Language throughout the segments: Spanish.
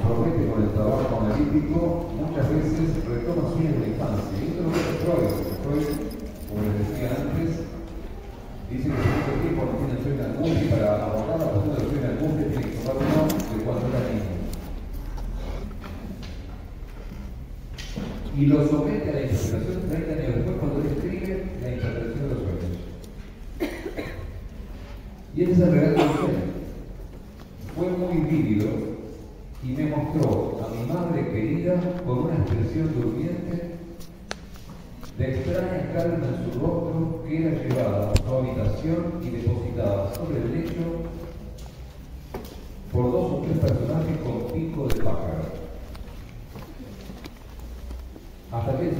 compromete con el trabajo analítico, muchas veces retoma sueños de la infancia. Y esto es lo que hace Freud. Freud, como les decía antes, dice que si mucho tiempo no tiene sueño de angustia, y para abordar la cuestión del sueño de angustia tiene que tomar uno de cuando era niño. Y lo somete a la interpretación 30 años después cuando él escribe la interpretación de los sueños. Y ese es el relato del sueño. Fue muy vívido y me mostró a mi madre querida con una expresión durmiente de extraña calma en su rostro, que era llevada a su habitación y depositada sobre el lecho por 2 o 3 personajes con pico de pájaro. Hasta que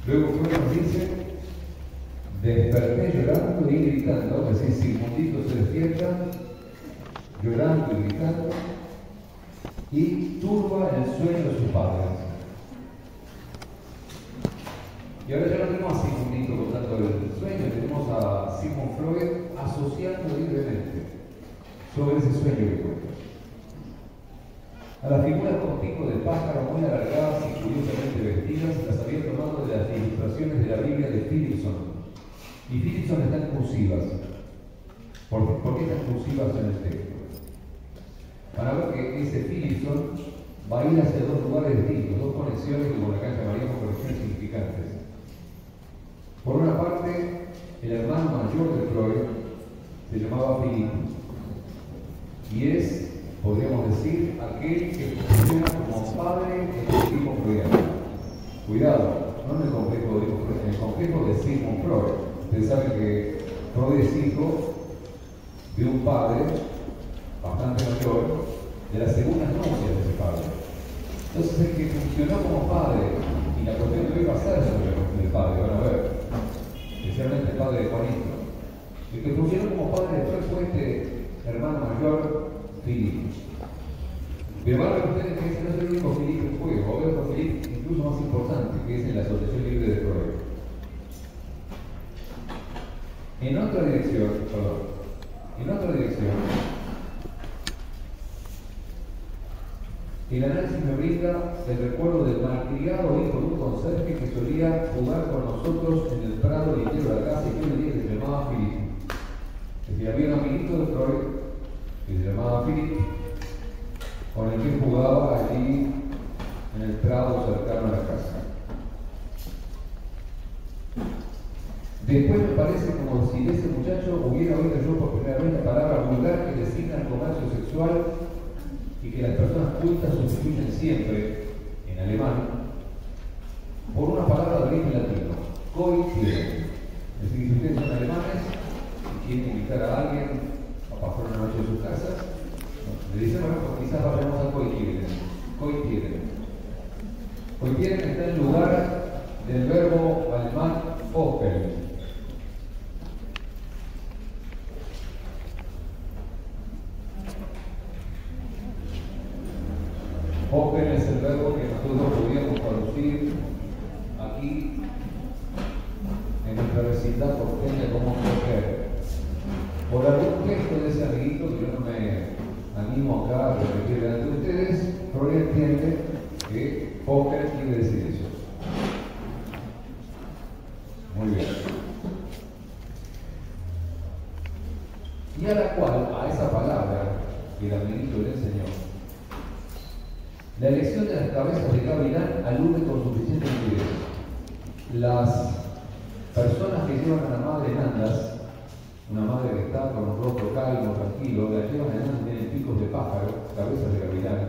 luego Freud nos dice: desperté llorando y gritando, es decir, Sigmundito se despierta llorando y gritando y turba el sueño de sus padres. Y ahora ya no tenemos a Sigmundito contando el sueño, tenemos a Sigmund Freud asociando libremente sobre ese sueño que cuenta. A las figuras con pico de pájaro muy alargadas y curiosamente vestidas las había tomado de las ilustraciones de la Biblia de Philipson. Y Philipson está en cursivas. ¿Por qué están cursivas en el texto? Para ver que ese Philipson va a ir hacia 2 lugares distintos, 2 conexiones que por acá llamaríamos conexiones significantes. Por una parte, el hermano mayor de Freud se llamaba Philip, y es, podríamos decir, aquel que funciona como padre en el tipo freudiano. Cuidado, no en el complejo de Sigmund Freud. Ustedes saben que Freud es hijo de un padre bastante mayor, de las segundas nupcias de ese padre. Entonces el que funcionó como padre, y la cuestión que hoy va a ser sobre el padre, van a ver, especialmente el padre de Juanito, el que funcionó como padre después fue este hermano mayor, Philip. Pero van a ver ustedes que ese no es el único Philip en juego, va a haber otro Philip incluso más importante, que es en la Asociación Libre de Freud. En otra dirección, el análisis me brinda el recuerdo del malcriado hijo de un conserje que solía jugar con nosotros en el prado lindero de la casa, y yo le dije que se llamaba Philip. Es decir, había un amiguito de Freud que se llamaba Philip, con el que jugaba allí en el prado cercano a la casa. Después me parece como si de ese muchacho hubiera oído yo por primera vez la palabra vulgar que designa el comercio sexual y que las personas cultas sustituyen siempre, en alemán, por una palabra de origen latino, coincidir. Es decir, si ustedes son alemanes y quieren invitar a alguien a pasar una noche en sus casas, le dicen, bueno, pues quizás vayamos a coincidir. Coincidir está en lugar del verbo alemán Opel. Opel es el verbo que nosotros podríamos traducir aquí en nuestra vecindad porteña como coger. Por algún gesto de ese amiguito que yo no me animo acá a repetir delante de ustedes, Freud entiende que Opel quiere decir eso. Muy bien. Y a la cual, a esa palabra que el amiguito le enseñó, la elección de las cabezas de Gavilán alude con suficiente nitidez. Las personas que llevan a la madre en andas, una madre que está con un rostro calmo, tranquilo, la llevan en andas, tienen picos de pájaro, cabezas de gavilán.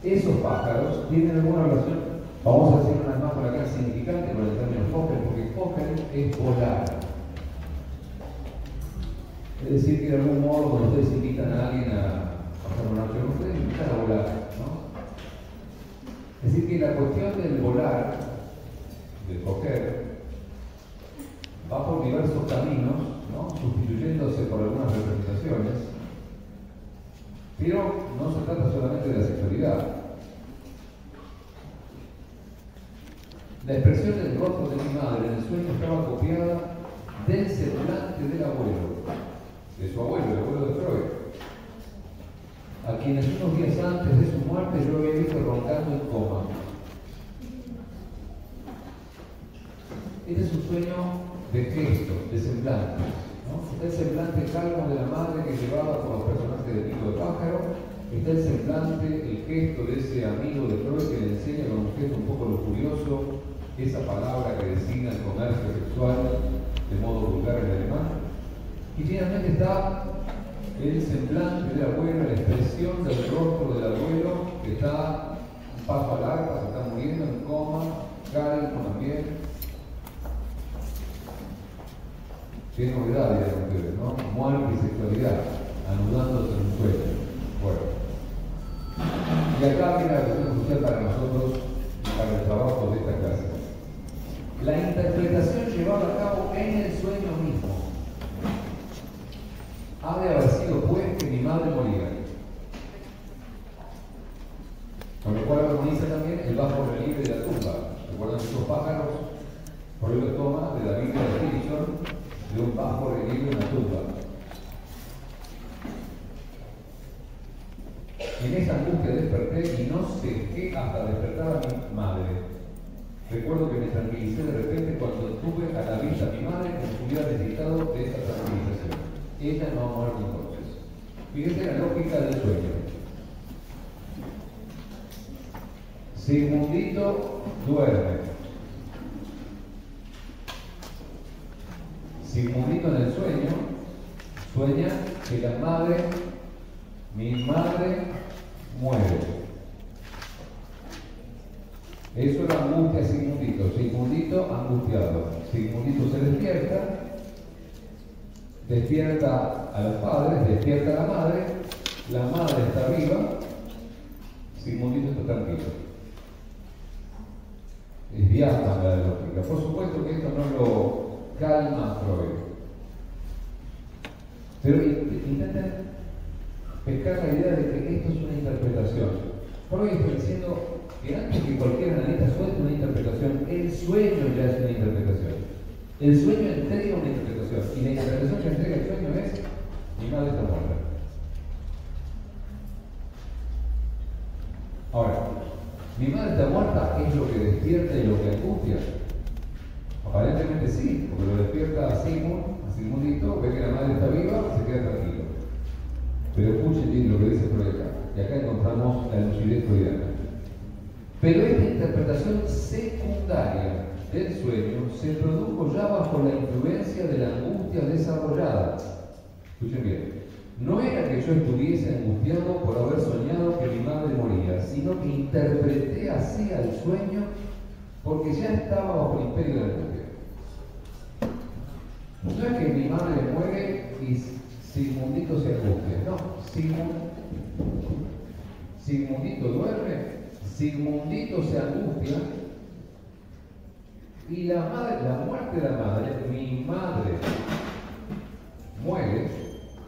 Esos pájaros tienen alguna relación, vamos a decir una más por acá, significante con el término Fokker, porque Fokker es volar. Es decir, que de algún modo, cuando ustedes invitan a alguien a pasar una noche con ustedes, invitan a volar, ¿no? Es decir, que la cuestión del volar, del coger, va por diversos caminos, ¿no? Sustituyéndose por algunas representaciones, pero no se trata solamente de la sexualidad. La expresión del rostro de mi madre en el sueño estaba copiada del semblante del abuelo, de su abuelo, el abuelo de Freud. a quienes unos días antes de su muerte yo había visto roncando en coma. Este es un sueño de gestos, de semblantes, ¿no? Está el semblante calmo de la madre que llevaba con los personajes de Pico de Pájaro, está el semblante, el gesto de ese amigo de Freud que le enseña con un gesto un poco lujurioso esa palabra que designa el comercio sexual de modo vulgar en alemán. Y finalmente está el semblante del abuelo, la expresión del rostro del abuelo que está un paso al arpa, se está muriendo en coma, calmo también. Qué novedad, dirán ustedes, ¿no? Muerte y sexualidad, anudándose en un sueño. Bueno. Y acá viene la cuestión crucial para nosotros y para el trabajo de esta clase. La interpretación llevada a cabo en el sueño mismo ha de haber sido pues que mi madre moría. Con lo cual armoniza también el bajo relieve de la tumba. ¿Recuerdan esos pájaros? Por ello toma de la Biblia de Stevenson de un bajo relieve en la tumba. En esa angustia desperté y no sé qué hasta despertar a mi madre. Recuerdo que me tranquilicé de repente cuando tuve a la vista a mi madre como si hubiera necesitado de esa tranquilización. Ella no ha muerto entonces. Fíjense la lógica del sueño. Sigmundito duerme. Sigmundito en el sueño sueña que la madre, mi madre, muere. Eso es la angustia Sigmundito. Sigmundito angustiado. Sigmundito se despierta, despierta a los padres, despierta a la madre está viva, Sigmundito está tranquilo. Es diáfana la lógica. Por supuesto que esto no lo calma Freud. Pero intenten pescar la idea de que esto es una interpretación. Freud está diciendo que antes que cualquier analista suelte una interpretación, el sueño ya es una interpretación. El sueño entrega una interpretación. Y la interpretación que entrega el sueño es: mi madre está muerta. Ahora, mi madre está muerta es lo que despierta y lo que angustia. Aparentemente sí, porque lo despierta a Sigmundito, ve que la madre está viva y se queda tranquilo. Pero escuchen bien lo que dice Freud acá. Y acá encontramos la lucidez freudiana. Pero esta interpretación secundaria del sueño se produjo ya bajo la influencia de la angustia desarrollada. Escuchen bien. No era que yo estuviese angustiado por haber soñado que mi madre moría, sino que interpreté así al sueño porque ya estaba bajo el imperio de la angustia. No es que mi madre muere y Sigmundito se angustia. No, Sigmundito duerme, Sigmundito se angustia y la muerte de la madre, mi madre muere,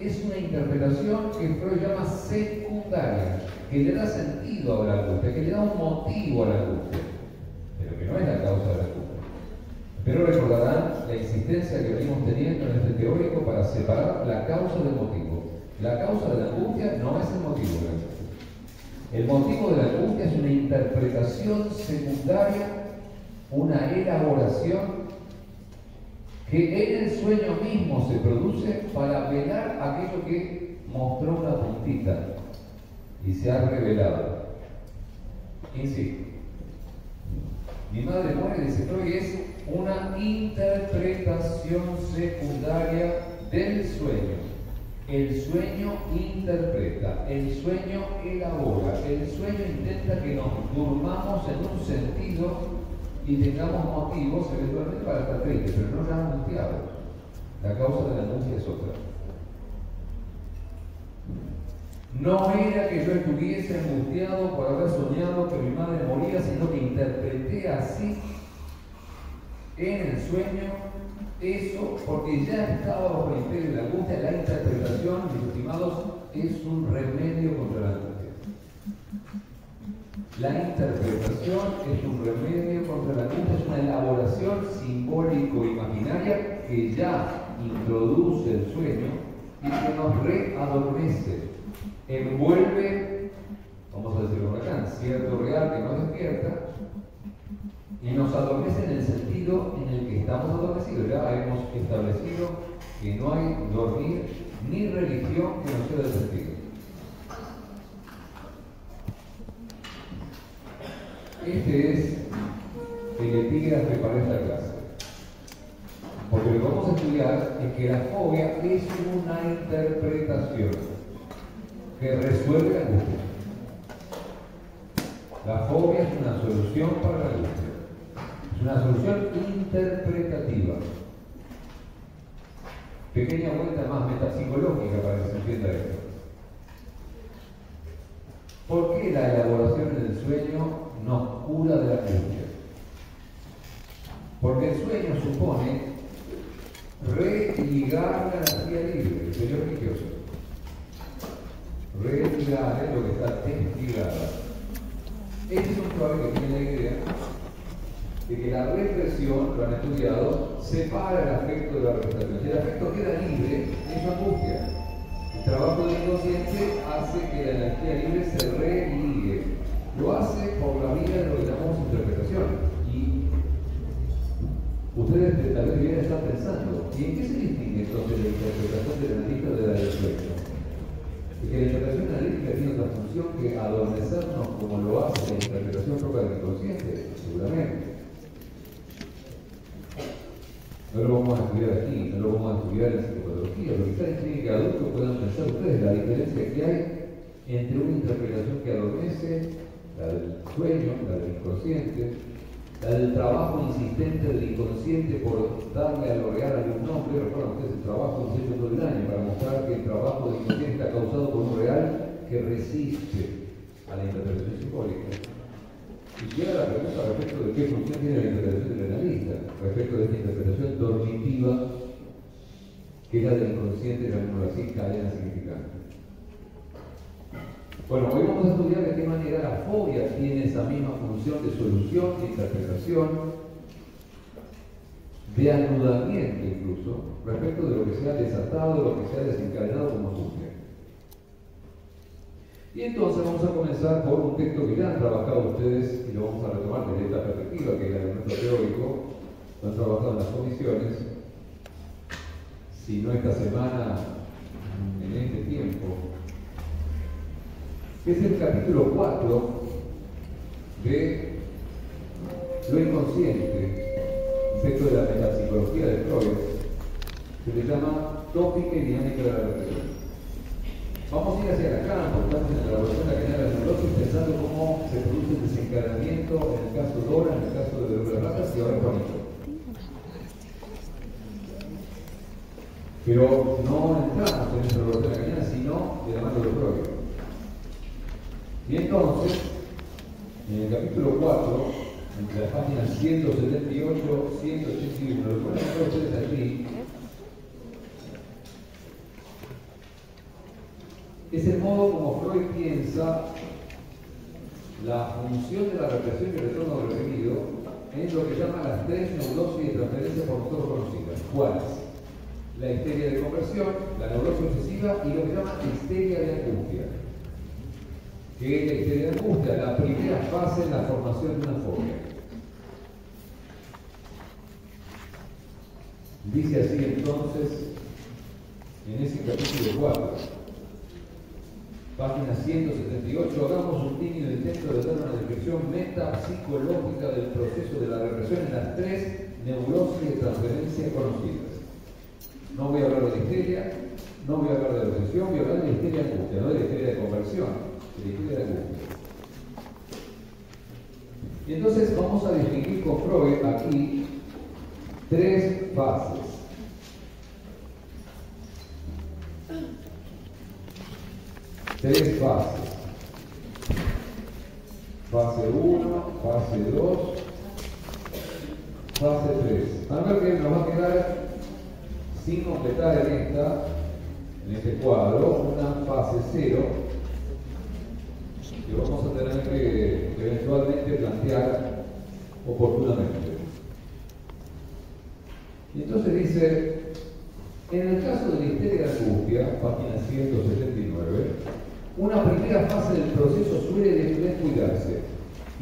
es una interpretación que Freud llama secundaria, que le da sentido a la angustia, que le da un motivo a la angustia, pero que no es la causa de la angustia. Pero recordarán la insistencia que venimos teniendo en este teórico para separar la causa del motivo. La causa de la angustia no es el motivo de la angustia. El motivo de la angustia es una interpretación secundaria, una elaboración que en el sueño mismo se produce para velar aquello que mostró una puntita y se ha revelado. Insisto, mi madre muere, dice Freud, es una interpretación secundaria del sueño. El sueño interpreta, el sueño elabora, el sueño intenta que nos durmamos en un sentido y tengamos motivos eventualmente para estar tristes, pero no ya angustiados. La causa de la angustia es otra. No era que yo estuviese angustiado por haber soñado que mi madre moría, sino que interpreté así en el sueño eso, porque ya estaba bajo el imperio de la angustia. La interpretación, mis estimados, es un remedio contra la angustia. La interpretación es un remedio contra la angustia, es una elaboración simbólico-imaginaria que ya introduce el sueño y que nos readormece, envuelve despierta y nos adormece en el sentido en el que estamos adormecidos. Ya hemos establecido que no hay dormir ni religión que no sea del sentido. Este es el epígrafe para esta clase. Porque lo que vamos a estudiar es que la fobia es una interpretación que resuelve la angustia. La fobia es una solución para la angustia. Es una solución interpretativa. Pequeña vuelta más metapsicológica para que se entienda esto. ¿Por qué la elaboración del sueño nos cura de la angustia? Porque el sueño supone religar la energía libre, el sueño religioso. Religar es lo que está desligada. Este es un problema que tiene la idea de que la represión, lo han estudiado, separa el afecto de la representación. Si el afecto queda libre, es angustia. El trabajo del inconsciente hace que la energía libre se religue. Lo hace por la vía de lo que llamamos interpretación. Y ustedes tal vez bien están pensando, ¿y en qué se distingue entonces la interpretación del analista de la del sueño? Porque la interpretación analítica tiene otra función que adormecernos como lo hace la interpretación propia del inconsciente, seguramente. No lo vamos a estudiar aquí, no lo vamos a estudiar en psicopatología, pero quizás en clínica de adultos puedan pensar ustedes la diferencia que hay entre una interpretación que adormece, la del sueño, la del inconsciente, la del trabajo insistente del inconsciente por darle a lo real algún nombre. Recuerden ustedes el trabajo que se hecho todo el año para mostrar que el trabajo del inconsciente está causado por un real que resiste a la interpretación simbólica. Y queda la pregunta respecto de qué función tiene la interpretación del analista, respecto de esta interpretación dormitiva, que es la del inconsciente, llamémoslo así, cadena significante. Bueno, hoy vamos a estudiar de qué manera la fobia tiene esa misma función de solución, de interpretación, de anudamiento incluso, respecto de lo que se ha desatado, de lo que se ha desencadenado como angustia. Y entonces vamos a comenzar por un texto que ya han trabajado ustedes y lo vamos a retomar desde esta perspectiva, que es el elemento teórico, lo han trabajado en las comisiones. Si no esta semana, en este tiempo, que es el capítulo 4 de lo inconsciente, respecto de la metapsicología de Freud, que se llama Tópica y Dinámica de la Represión. Vamos a ir hacia el campo, estamos en la elaboración de la cadena de la neurosis, pensando cómo se produce el desencadenamiento en el caso Dora, en el caso de las ratas y ahora Juanito. Pero no entramos en esa elaboración de la cadena, sino de la mano de Freud. Y entonces, en el capítulo 4, entre las páginas 178 y 181, lo ponen ustedes aquí, es el modo como Freud piensa la función de la represión y el retorno del reprimido en lo que llama las tres neurosis de transferencia por nosotros conocidas. ¿Cuáles? La histeria de conversión, la neurosis obsesiva y lo que llama histeria de angustia. ¿Qué es la histeria de angustia? La primera fase en la formación de una fobia. Dice así entonces, en ese capítulo 4, página 178, hagamos un tímido intento de dar una descripción metapsicológica del proceso de la represión en las tres neurosis de transferencia conocidas. No voy a hablar de la histeria, no voy a hablar de la obsesión, voy a hablar de la histeria de angustia, no de la histeria de conversión, de la histeria de angustia. Y entonces vamos a distinguir con Freud aquí tres fases. Tres fases. Fase 1, fase 2, fase 3. Van a ver que nos va a quedar sin completar en este cuadro, una fase 0 que vamos a tener que eventualmente plantear oportunamente. Y entonces dice, en el caso de la histeria de angustia, página 179, una primera fase del proceso suele descuidarse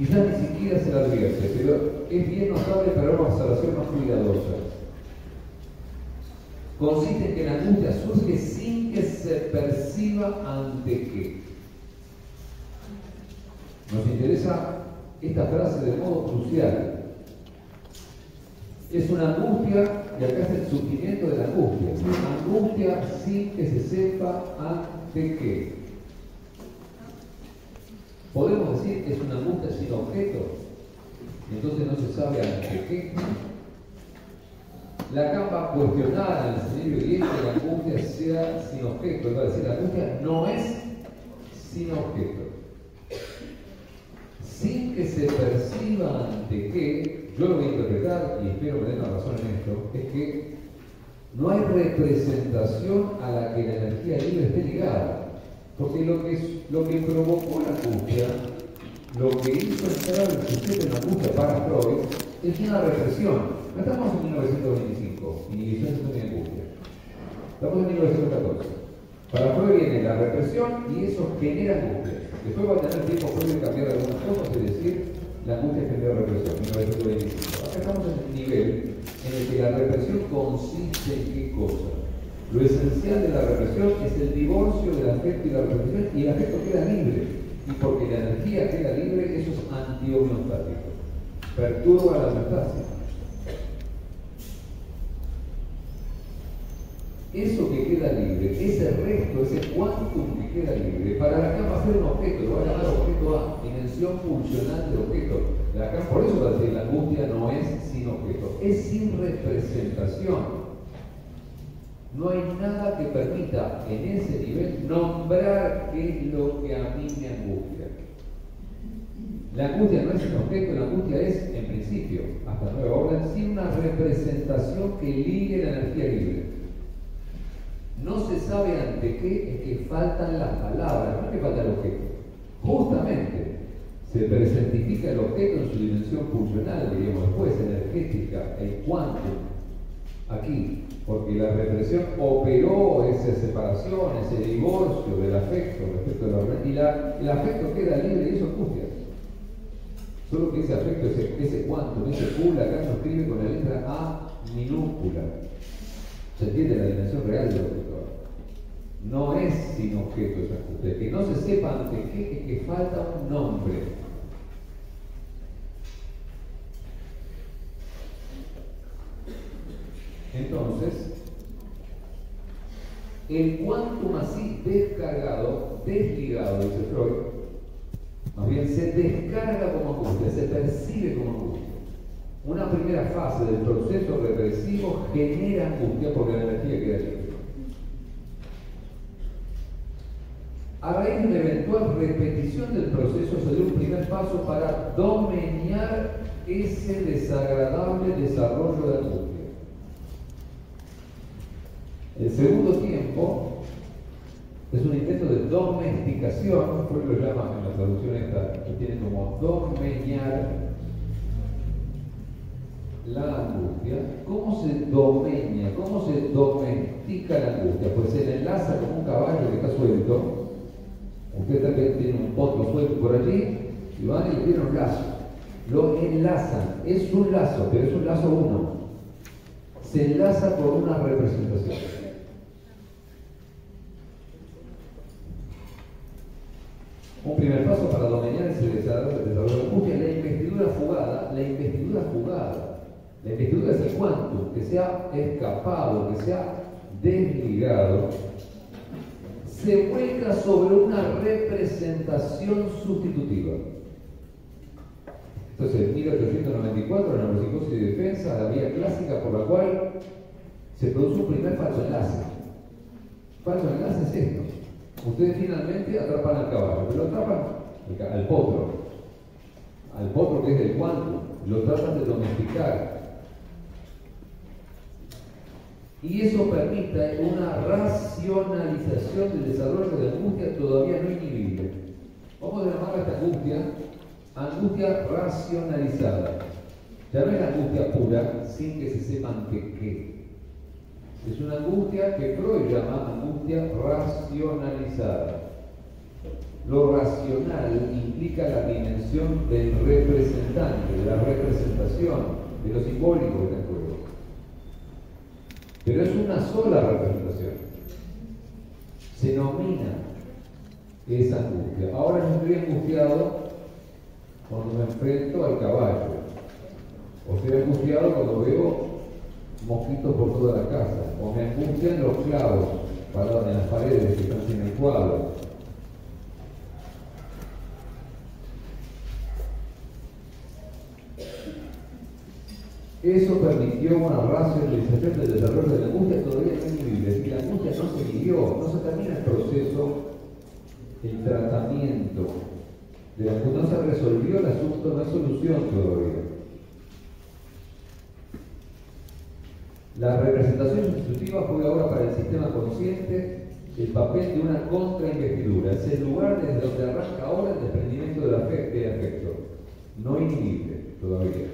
Quizás ni siquiera se la advierte, pero es bien notable para una observación más cuidadosa. Consiste en que la angustia surge sin que se perciba ante qué. Nos interesa esta frase de modo crucial. Es una angustia, y acá es el sufrimiento de la angustia. Angustia sin que se sepa ante qué. Podemos decir que es una angustia sin objeto, entonces no se sabe ante qué. Lacan va a cuestionar al señor y que la angustia sea sin objeto, es decir, la angustia no es sin objeto. Sin que se perciba ante qué, yo lo voy a interpretar, y espero que den la razón en esto, es que no hay representación a la que la energía libre esté ligada. Porque lo que provocó la angustia, lo que hizo entrar el sujeto en la angustia para Freud, es una represión. No estamos en 1925, inhibición de angustia. Estamos en 1914. Para Freud viene la represión y eso genera angustia. Después va a tener tiempo Freud de cambiar algunas cosas y decir la angustia genera represión, 1925. Acá estamos en el nivel en el que la represión consiste en qué cosa. Lo esencial de la represión es el divorcio del afecto y la represión, y el afecto queda libre. Y porque la energía queda libre, eso es anti-homeostático. Perturba la homeostasis. Eso que queda libre, ese resto, ese quantum que queda libre, para Lacan va a ser un objeto, lo va a llamar objeto A, dimensión pulsional del objeto. Lacan por eso va a decir la angustia no es sin objeto, es sin representación. No hay nada que permita en ese nivel nombrar qué es lo que a mí me angustia. La angustia no es un objeto, la angustia es, en principio, hasta nueva orden, sin una representación que ligue la energía libre. No se sabe ante qué, es que faltan las palabras, no es que falta el objeto. Justamente se presentifica el objeto en su dimensión funcional, diríamos después, energética, el quantum, aquí. Porque la represión operó esa separación, ese divorcio del afecto respecto de la organización, y el afecto queda libre y eso angustia. Solo que ese afecto, ese quantum, ese Q, acá lo escribe con la letra A minúscula. Se entiende la dimensión real del objeto. No es sin objeto esa angustia. Que no se sepa ante qué, es que falta un nombre. Entonces, el quantum así descargado, desligado, dice Freud, más bien se descarga como angustia, se percibe como angustia. Una primera fase del proceso represivo genera angustia porque la energía queda libre. A raíz de una eventual repetición del proceso se dio un primer paso para domeñar ese desagradable desarrollo de angustia. El segundo tiempo es un intento de domesticación, Freud lo llama en la traducción esta, que tiene como domeñar la angustia. ¿Cómo se domeña? ¿Cómo se domestica la angustia? Pues se le enlaza como un caballo que está suelto. Usted también tiene un potro suelto por allí y van y le tienen un lazo. Lo enlazan. Es un lazo, pero es un lazo uno. Se enlaza por una representación. Un primer paso para dominar ese desarrollo de angustia es la investidura fugada. La investidura fugada. La investidura es el quantum, que se ha escapado, que se ha desligado, se vuelca sobre una representación sustitutiva. Entonces, en 1894, en la neuropsicosis de defensa, la vía clásica por la cual se produce un primer falso enlace. Falso enlace es esto. Ustedes finalmente atrapan al caballo, pero atrapan al potro que es del quantum, lo tratan de domesticar. Y eso permite una racionalización del desarrollo de angustia todavía no inhibible. Vamos a llamar a esta angustia racionalizada. Ya no es la angustia pura sin que se sepan qué. Es una angustia que Freud llama angustia racionalizada. Lo racional implica la dimensión del representante, de la representación, de lo simbólico que está en juego. Pero es una sola representación. Se nomina esa angustia. Ahora yo estoy angustiado cuando me enfrento al caballo. O estoy angustiado cuando veo mosquitos por toda la casa. O me angustian los clavos parados en las paredes que están sin el cuadro. Eso permitió una racionalización del desarrollo de la angustia todavía no inhibible. Y la angustia no se vivió, no se termina el proceso, el tratamiento de la angustia, no se resolvió el asunto, no hay solución todavía. La representación sustitutiva juega ahora para el sistema consciente el papel de una contrainvestidura. Es el lugar desde donde arranca ahora el desprendimiento del afecto, no inhibible todavía.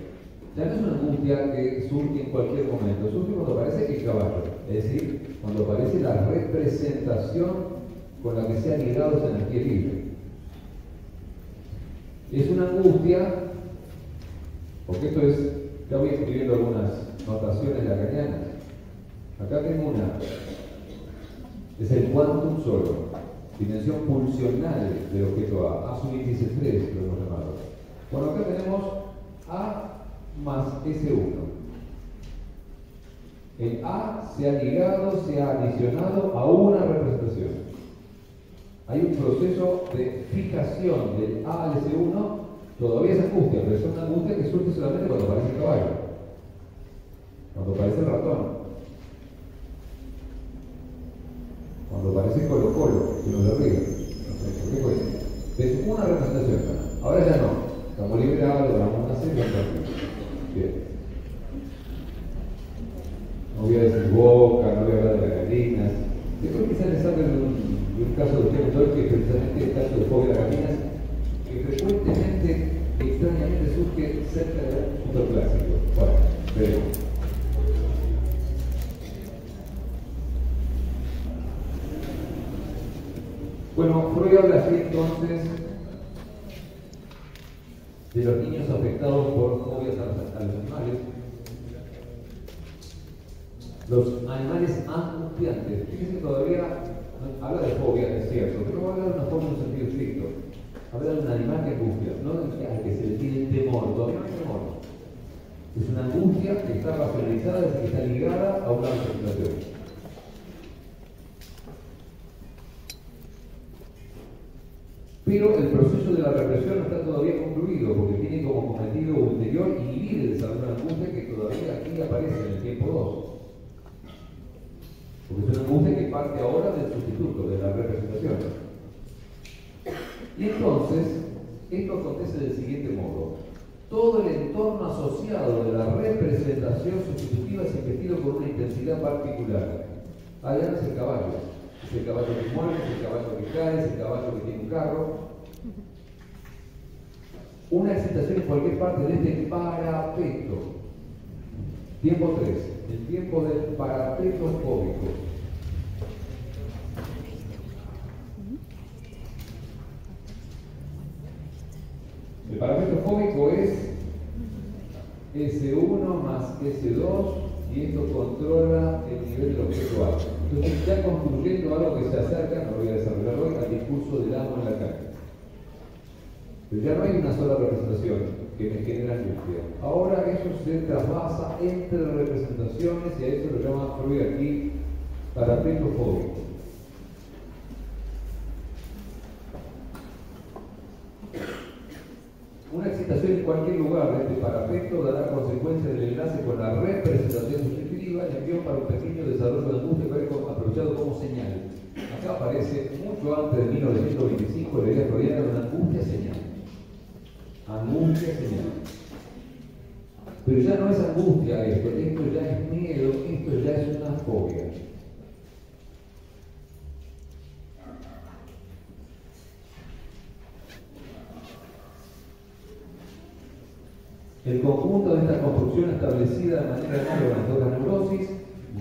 Ya no es una angustia que surge en cualquier momento, surge cuando aparece el caballo, es decir, cuando aparece la representación con la que se ha ligado esa energía libre. Es una angustia, porque esto es, ya voy escribiendo algunas notaciones lacanianas. Acá tengo una, es el quantum solo, dimensión pulsional del objeto A sub índice 3, lo hemos llamado. Bueno, acá tenemos A más S1. El A se ha ligado, se ha adicionado a una representación. Hay un proceso de fijación del A al S1, todavía es angustia, pero es una angustia que surge solamente cuando aparece el caballo, cuando aparece el ratón, cuando aparece Colo Colo, que nos derriba. ¿Por qué fue? Es una representación. Ahora ya no, estamos liberados, lo vamos a hacer y bien. No voy a decir boca, no voy a hablar de las gallinas. Después quizás les hable de un caso de Kenneth que es precisamente el caso de fobia de las gallinas, que frecuentemente, extrañamente, surge cerca de un superclásico. Bueno, veremos. Bueno, Freud habla así entonces de los niños afectados por fobias a los animales. Los animales angustiantes. Fíjense, todavía habla de fobia, es cierto, pero no habla de una fobia en un sentido estricto. Habla de un animal que angustia, no al que se le tiene temor, todavía no hay temor. Es una angustia que está racionalizada, es que está ligada a una representación. Pero el proceso de la represión no está todavía concluido, porque tiene como cometido ulterior inhibir el desarrollo de la angustia que todavía aquí aparece en el tiempo 2. Porque es una angustia que parte ahora del sustituto, de la representación. Y entonces, esto acontece del siguiente modo. Todo el entorno asociado de la representación sustitutiva es investido con una intensidad particular. Allá no es el caballo. Es el caballo que muere, es el caballo que cae, es el caballo que tiene un carro. Una excitación en cualquier parte de este parapeto. Tiempo 3. El tiempo del parapeto fóbico. El parapeto fóbico es S1 más S2 y esto controla el nivel del objeto A. Entonces, ya concluyendo algo que se acerca, no lo voy a desarrollar hoy, al discurso del amo en la calle. Pero ya no hay una sola representación que me genera angustia. Ahora eso se trasvasa entre representaciones y a eso lo llama Freud aquí parapeto fóbico. Una excitación en cualquier lugar de este parapeto dará consecuencia del enlace con la representación sustitutiva y envió para un pequeño desarrollo de angustia que es aprovechado como señal. Acá aparece mucho antes de 1925 la idea freudiana de una angustia señal. Angustia señal. Pero ya no es angustia esto ya es miedo, esto ya es una fobia. El conjunto de esta construcción establecida de manera análoga en todas las neurosis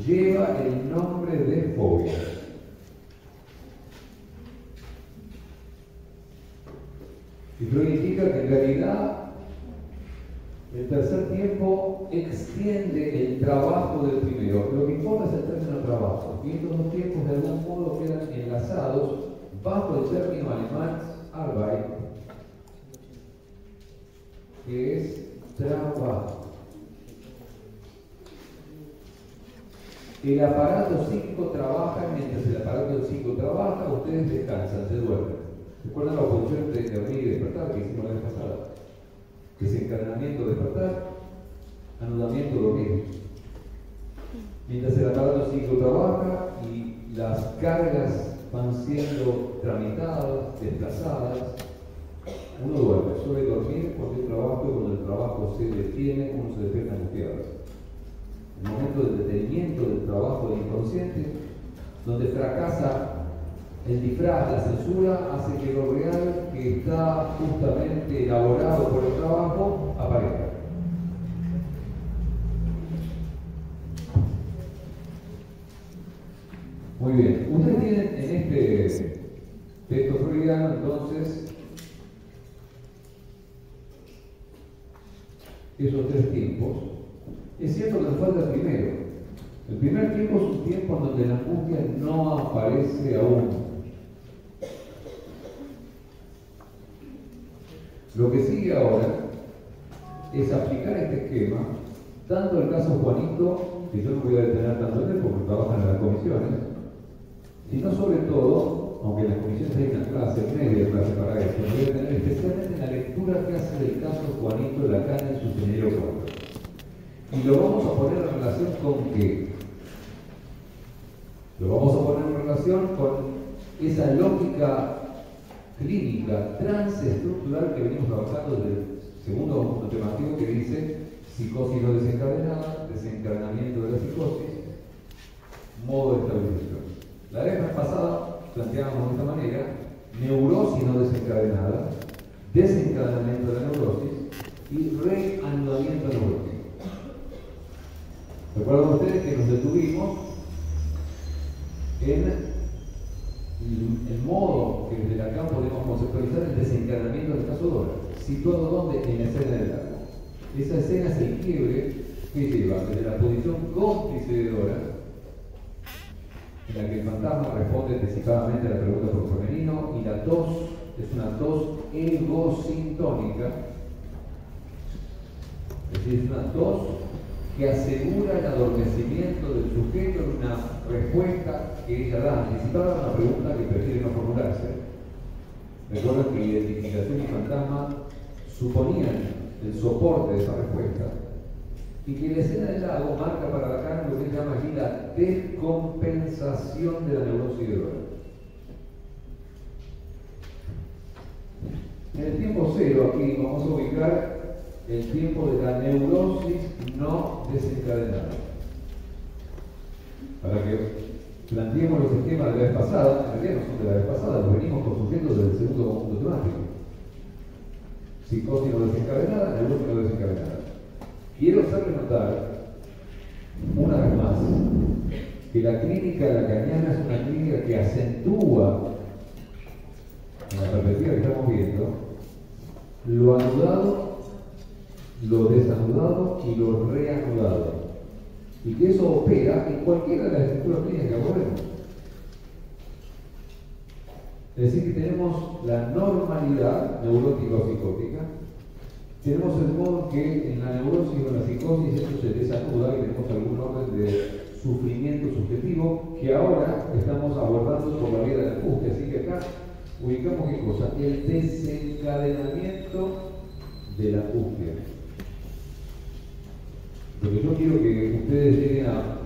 lleva el nombre de fobia. Y Freud indica que en realidad el tercer tiempo extiende el trabajo del primero. Lo que importa es el término trabajo. Y estos dos tiempos de algún modo quedan enlazados bajo el término alemán Arbeit, que es trabajo. El aparato psíquico trabaja, mientras el aparato psíquico trabaja, ustedes descansan, se duermen. ¿Recuerdan la oposición de dormir y despertar que hicimos la vez pasada? Desencadenamiento, despertar, anudamiento, dormir. Mientras el aparato psíquico trabaja y las cargas van siendo tramitadas, desplazadas, uno duerme, suele dormir porque el trabajo, y cuando el trabajo se detiene, uno se despierta angustiado. El momento del detenimiento del trabajo del inconsciente, donde fracasa el disfraz, la censura, hace que lo real que está justamente elaborado por el trabajo aparezca. Muy bien, ustedes tienen en este texto freudiano entonces esos tres tiempos. Es cierto que nos falta el primero. El primer tiempo es un tiempo en donde la angustia no aparece aún. Lo que sigue ahora es aplicar este esquema, tanto el caso Juanito, que yo no voy a detener tanto en él porque trabajan en las comisiones, sino sobre todo, aunque en las comisiones hay una clase, media clase para esto, me voy a detener especialmente en la lectura que hace del caso Juanito Lacan en su Señorío 4. Y lo vamos a poner en relación con ¿qué? Lo vamos a poner en relación con esa lógica clínica transestructural que venimos trabajando desde el segundo conjunto temático, que dice psicosis no desencadenada, desencadenamiento de la psicosis, modo de estabilización. La vez pasada planteábamos de esta manera: neurosis no desencadenada, desencadenamiento de la neurosis y reanudamiento neurótico. Recuerdan ustedes que nos detuvimos en el modo que desde Lacan podemos conceptualizar el desencadenamiento del caso Dora, situado donde en la escena del lago. Esa escena es el quiebre que lleva desde la posición cómplice de Dora, en la que el fantasma responde anticipadamente a la pregunta por el femenino, y la tos es una tos egosintónica, es decir, es una tos que asegura el adormecimiento del sujeto en una respuesta que ella da anticipada a una pregunta que prefiere no formularse. Recuerden que identificación y fantasma suponían el soporte de esa respuesta, y que la escena del lago marca para Lacan lo que se llama aquí la descompensación de la neurosis de Dora. En el tiempo cero, aquí vamos a ubicar el tiempo de la neurosis no desencadenada. Para que planteemos los esquemas de la vez pasada, en realidad no son de la vez pasada, los venimos construyendo desde el segundo conjunto temático. Psicosis no desencadenada, neurosis no desencadenada. Quiero hacerles notar, una vez más, que la clínica lacaniana es una clínica que acentúa, en la perspectiva que estamos viendo, lo anudado, lo desanudado y lo reanudado, y que eso opera en cualquiera de las estructuras clínicas que abordemos. Es decir, que tenemos la normalidad neurótica o psicótica, tenemos el modo que en la neurosis o en la psicosis esto se desanuda y tenemos algún orden de sufrimiento subjetivo que ahora estamos abordando por la vía de la angustia. Así que acá ubicamos qué cosa: el desencadenamiento de la angustia. Lo que yo quiero que ustedes lleguen a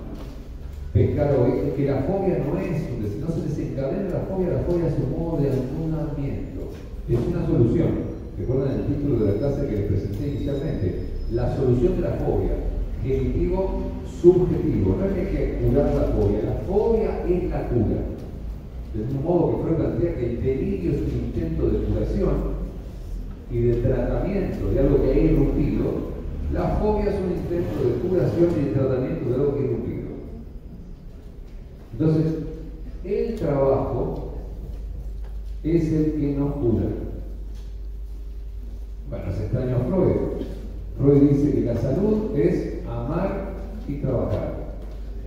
pescar hoy es que la fobia no es, si no se desencadena la fobia es un modo de anudamiento, es una solución. Recuerdan el título de la clase que les presenté inicialmente: la solución de la fobia, genitivo subjetivo. No es que hay que curar la fobia es la cura. Del mismo modo que Freud plantea que el delirio es un intento de curación y de tratamiento de algo que ha irrumpido, la fobia es un intento de curación y de tratamiento de algo que ha irrumpido. Entonces, el trabajo es el que nos cura. y trabajar.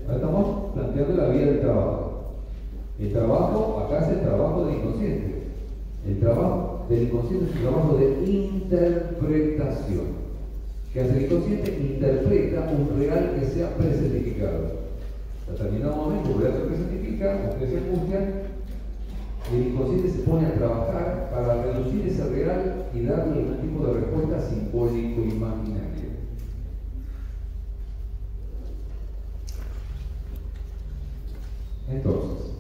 Ahora estamos planteando la vía del trabajo. El trabajo, acá es el trabajo del inconsciente. El trabajo del inconsciente es un trabajo de interpretación. Que hace el inconsciente interpreta un real que sea presentificado. A determinado momento, el real se presentifica, ustedes se angustian, y el inconsciente se pone a trabajar para reducir ese real y darle un tipo de respuesta simbólico-imaginaria. Entonces,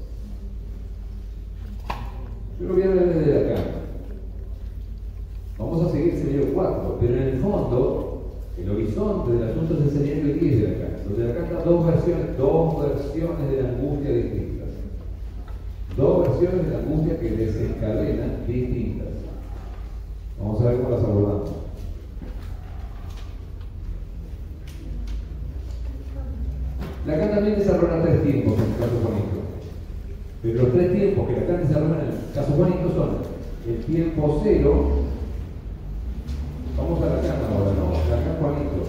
yo lo voy a ver desde acá. Vamos a seguir seminario 4, pero en el fondo, el horizonte del asunto es el seminario 10 de acá. Donde acá están dos versiones de la angustia distintas. Dos versiones de la angustia que desencadenan distintas. Vamos a ver cómo las abordamos. Lacan también desarrolla tres tiempos en el caso Juanito. Pero los tres tiempos que Lacan desarrolla en el caso Juanito son el tiempo cero. Vamos a Lacan ahora, ¿no? Lacan Juanito.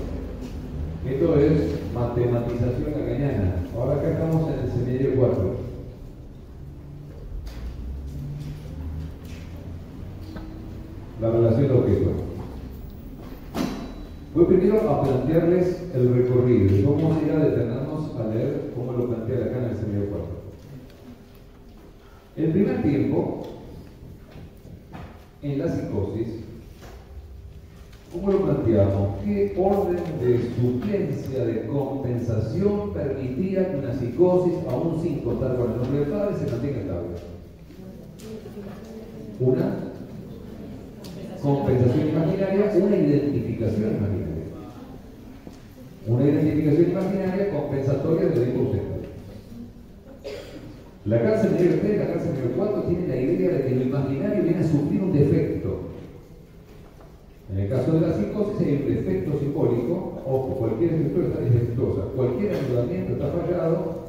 Esto es matematización lacaniana. Ahora acá estamos en el seminario 4. La relación de objeto. Voy primero a plantearles el recorrido y vamos a ir a detenernos a leer cómo lo plantea Lacan en el seminario 4. El primer tiempo, en la psicosis, ¿cómo lo planteamos? ¿Qué orden de suplencia, de compensación permitía que una psicosis, aún sin contar con el nombre del padre, se mantenga estable? Una compensación imaginaria, una identificación imaginaria. Una identificación imaginaria compensatoria del inconsciente. La cárcel nivel 3 y la cárcel nivel 4 tienen la idea de que lo imaginario viene a suplir un defecto. En el caso de la psicosis hay un defecto simbólico, ojo, cualquier estructura está defectuosa, cualquier ayudamiento está fallado,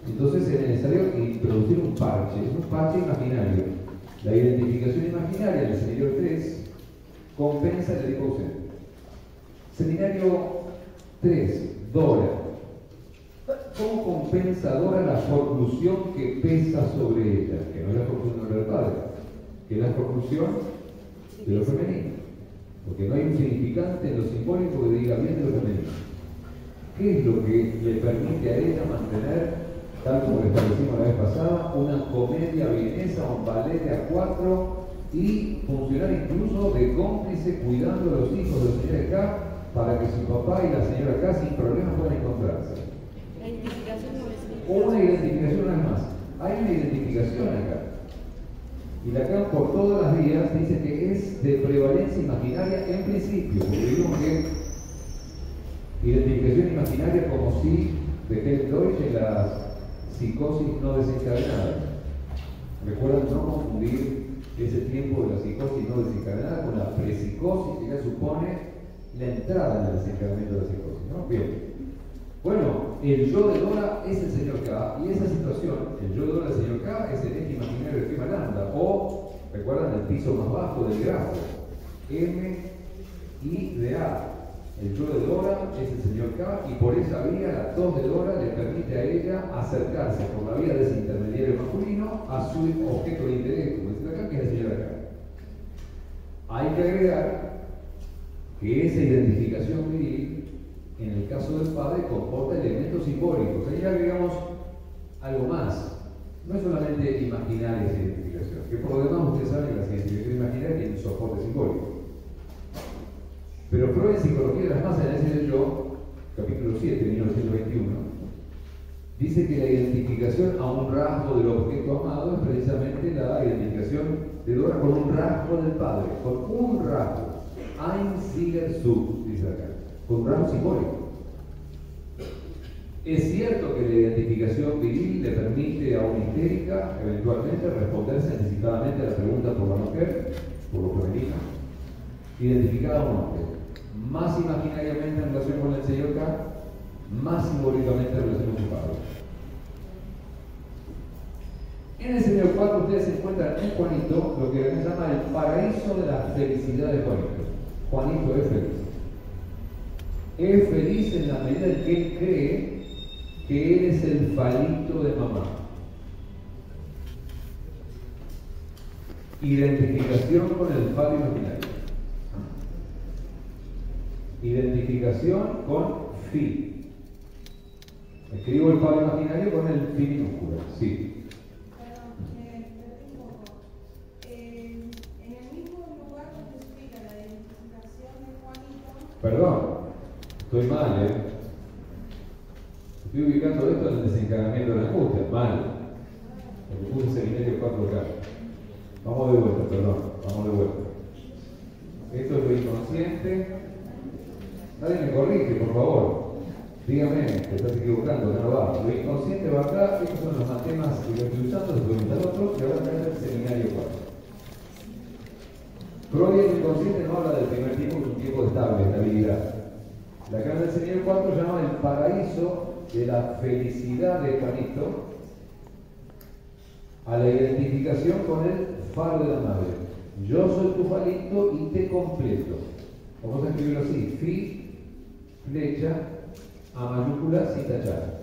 entonces es necesario introducir un parche imaginario. La identificación imaginaria en el seminario 3 compensa el tipo ausente. Seminario 3, Dora. ¿Cómo compensa Dora la forclusión que pesa sobre ella? Que no es la forclusión del padre, que es la forclusión de lo femenino. Porque no hay un significante en lo simbólico que diga bien de lo femenino. ¿Qué es lo que le permite a ella mantener, tal como lo establecimos la vez pasada, una comedia vienesa, un ballet de a 4 y funcionar incluso de cómplice cuidando de los hijos de la señora K para que su papá y la señora K sin problemas puedan encontrarse? La identificación no es Una identificación nada más. Hay una identificación acá. Y Lacan por todas las vías dice que es de prevalencia imaginaria en principio, porque digamos que identificación imaginaria como si de Deutsch en las psicosis no desencadenadas. Recuerdan no confundir ese tiempo de la psicosis no desencadenada con la prepsicosis que ya supone la entrada en el desencadenamiento de la psicosis, ¿no? Bien. Bueno, el yo de Dora es el señor K, y esa situación, el yo de Dora del señor K, es el eje imaginario de Prima Lambda, o, recuerdan, el piso más bajo del grafo, M I de A. El yo de Dora es el señor K, y por esa vía, la tos de Dora le permite a ella acercarse por la vía de ese intermediario masculino a su objeto de interés, como dice acá, que es el señor K. Hay que agregar que esa identificación viril, en el caso del padre, comporta elementos simbólicos. Ahí agregamos algo más. No es solamente imaginaria esa identificación, que por lo demás ustedes saben que la identificación imaginaria tiene un soporte simbólico. Pero Freud en Psicología de las Masas, en ese del yo, capítulo 7, 1921, dice que la identificación a un rasgo del objeto amado es precisamente la identificación de Dora con un rasgo del padre, con un rasgo. Ein Ziegler Sub, dice acá. Con un rasgo simbólico. Es cierto que la identificación viril le permite a una histérica eventualmente responderse anticipadamente a la pregunta por la mujer, por lo femenino, identificada a un hombre, más imaginariamente en relación con el señor K, más simbólicamente en relación con su padre. En el señor 4 ustedes encuentran en Juanito lo que se llama el paraíso de la felicidad de Juanito. Juanito es feliz. Es feliz en la medida en que él cree que él es el falito de mamá. Identificación con el falo imaginario. Identificación con fi. Escribo el falo imaginario con el fi minúscula. Sí. Perdón, perdí un poco. En el mismo lugar donde explica la identificación de Juanito. Perdón, estoy mal, ¿eh? Estoy ubicando esto en el desencadenamiento de la angustia. Mal. Porque puse seminario 4K. Vamos de vuelta, perdón. Vamos de vuelta. Esto es lo inconsciente. Nadie me corrige, por favor. Dígame, te estás equivocando, que no va. Lo inconsciente va acá, estos son los temas que yo estoy usando, se pueden usar otros, y ahora tenemos el seminario 4. Freud en el inconsciente no habla del primer tiempo, que es un tiempo estable, estabilidad. La cara del seminario 4 llama el paraíso de la felicidad de Juanito a la identificación con el faro de la madre. Yo soy tu falito y te completo. Vamos a escribirlo así: fi, flecha, a mayúscula sin tachar.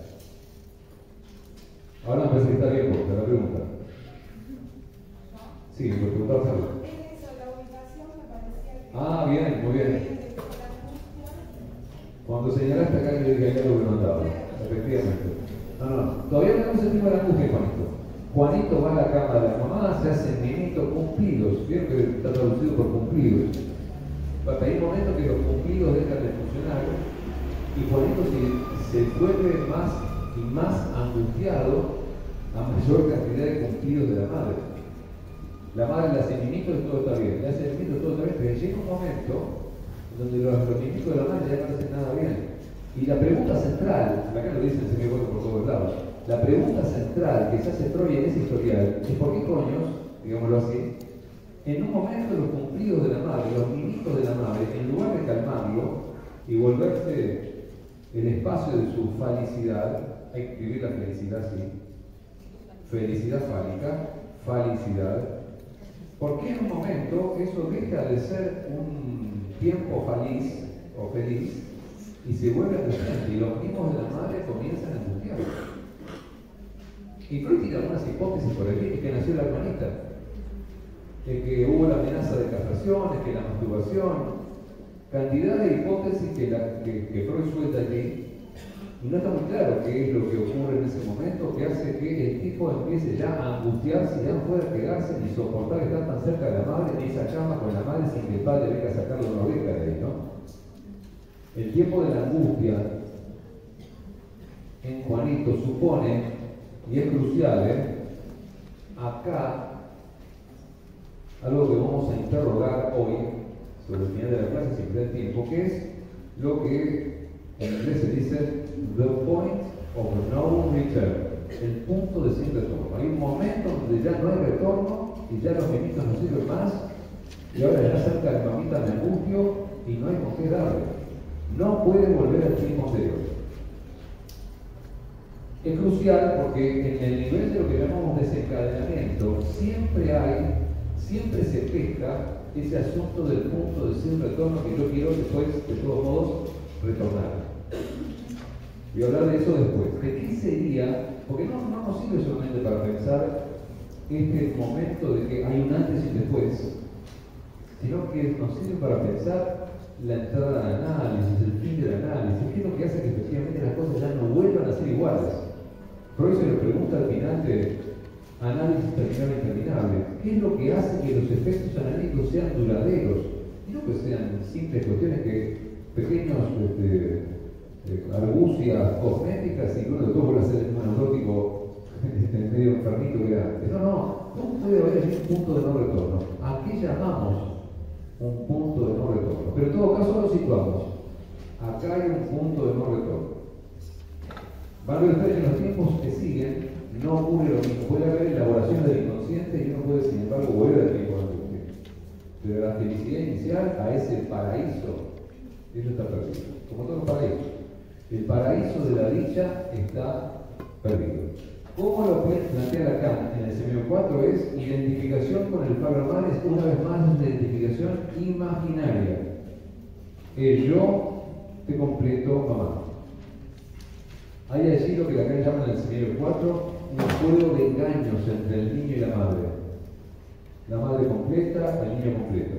Ahora me parece que está bien, porque la pregunta. Sí, me preguntaba algo. Es eso, la ubicación me parecía que. Ah, bien, muy bien. Cuando señalaste acá, yo dije que algo que no andaba. Efectivamente. No, todavía no tenemos el tema de la angustia, Juanito. Juanito va a la cama de la mamá, se hacen mimitos cumplidos. Vieron que está traducido por cumplidos. Hay un momento que los cumplidos dejan de funcionar y Juanito se vuelve más y más angustiado a mayor cantidad de cumplidos de la madre. La madre le hace mimitos y todo está bien, le hace mimitos y todo está bien, pero llega un momento donde los mimitos de la madre ya no hacen nada bien. Y la pregunta central, acá lo dice el señor por todos lados, la pregunta central que se hace Freud en ese historial es por qué coños, digámoslo así, en un momento los cumplidos de la madre, los mimitos de la madre, en lugar de calmarlo y volverse el espacio de su felicidad, hay que escribir la felicidad así, felicidad fálica, felicidad, porque en un momento eso deja de ser un tiempo feliz o feliz y se vuelve angustiante y los mimos de la madre comienzan a angustiar. Y Freud tiene algunas hipótesis por aquí, es que nació la hermanita, que hubo la amenaza de castraciones, que la masturbación, cantidad de hipótesis que Freud suelta allí, y no está muy claro qué es lo que ocurre en ese momento que hace que el tipo empiece ya a angustiarse y ya no pueda quedarse ni soportar estar tan cerca de la madre ni esa cama con la madre sin que el padre venga a sacarlo una oreja de ahí, ¿no? El tiempo de la angustia en Juanito supone, y es crucial, acá algo que vamos a interrogar hoy sobre el final de la clase sin perder tiempo, que es lo que en inglés se dice the point of no return, el punto de sin retorno. Hay un momento donde ya no hay retorno y ya los mimitos no sirven más y ahora ya cerca de mamita me angustio y no hay con qué darle. No puede volver al tiempo anterior. Es crucial porque en el nivel de lo que llamamos desencadenamiento siempre se pesca ese asunto del punto de sin retorno que yo quiero después, de todos modos, retornar. Voy a hablar de eso después. ¿De qué sería? Porque no nos sirve solamente para pensar este momento de que hay un antes y un después, sino que nos sirve para pensar la entrada al análisis, el fin del análisis, qué es lo que hace que efectivamente las cosas ya no vuelvan a ser iguales. Por eso le pregunta al final de análisis terminal e interminable, ¿qué es lo que hace que los efectos analíticos sean duraderos? Y no que sean simples cuestiones que pequeños argucias cosméticas y uno de todos vuelve a ser un neurótico medio enfermito que era antes. No, ¿cómo puede haber allí un punto de no retorno? ¿A qué llamamos un punto de no retorno? Pero en todo caso lo situamos. Acá hay un punto de no retorno. Van a ver ustedes que en los tiempos que siguen no ocurre lo mismo. Puede haber elaboración del inconsciente y uno puede, sin embargo, volver al tiempo de angustia. Pero la felicidad inicial, a ese paraíso, eso está perdido. Como todos los paraísos. El paraíso de la dicha está perdido. ¿Cómo lo plantea Lacan en el seminario 4? Es identificación con el faro mal, es una vez más una identificación imaginaria. El yo Te completo, mamá. Hay allí lo que acá llaman el semillero 4, un juego de engaños entre el niño y la madre. La madre completa, el niño completo.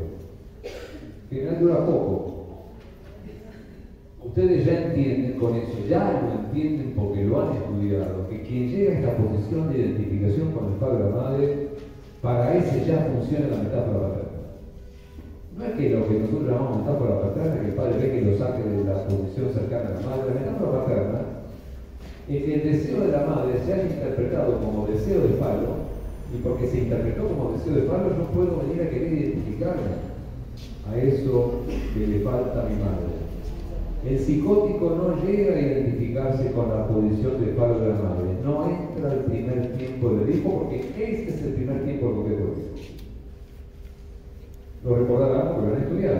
Que en realidad dura poco. Ustedes ya entienden con eso, ya lo entienden porque lo han estudiado, que quien llega a esta posición de identificación con el padre o la madre, para ese ya funciona la metáfora paterna. No es que lo que nosotros llamamos metáfora paterna, que el padre ve que lo saque de la posición cercana a la madre. La metáfora paterna es que el deseo de la madre se haya interpretado como deseo de Falo, y porque se interpretó como deseo de Falo, yo puedo venir a querer identificarme a eso que le falta a mi madre. El psicótico no llega a identificarse con la posición de Falo de la madre, no entra el primer tiempo del hijo, porque este es el primer tiempo del coqueto del hijo. Lo recordarán porque lo han estudiado.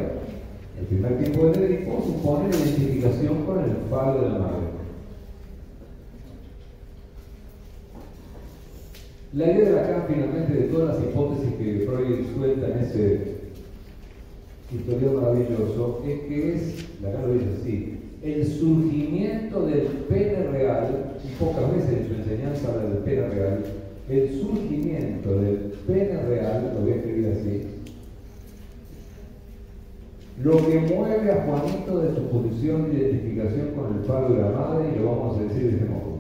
El primer tiempo del Edipo supone la identificación con el Falo de la madre. La idea de Lacan, finalmente, de todas las hipótesis que Freud suelta en ese historial maravilloso, es que Lacan lo dice así, el surgimiento del pene real, y pocas veces en su enseñanza habla del pene real, el surgimiento del pene real, lo voy a escribir así, lo que mueve a Juanito de su posición de identificación con el padre de la madre, y lo vamos a decir de este modo.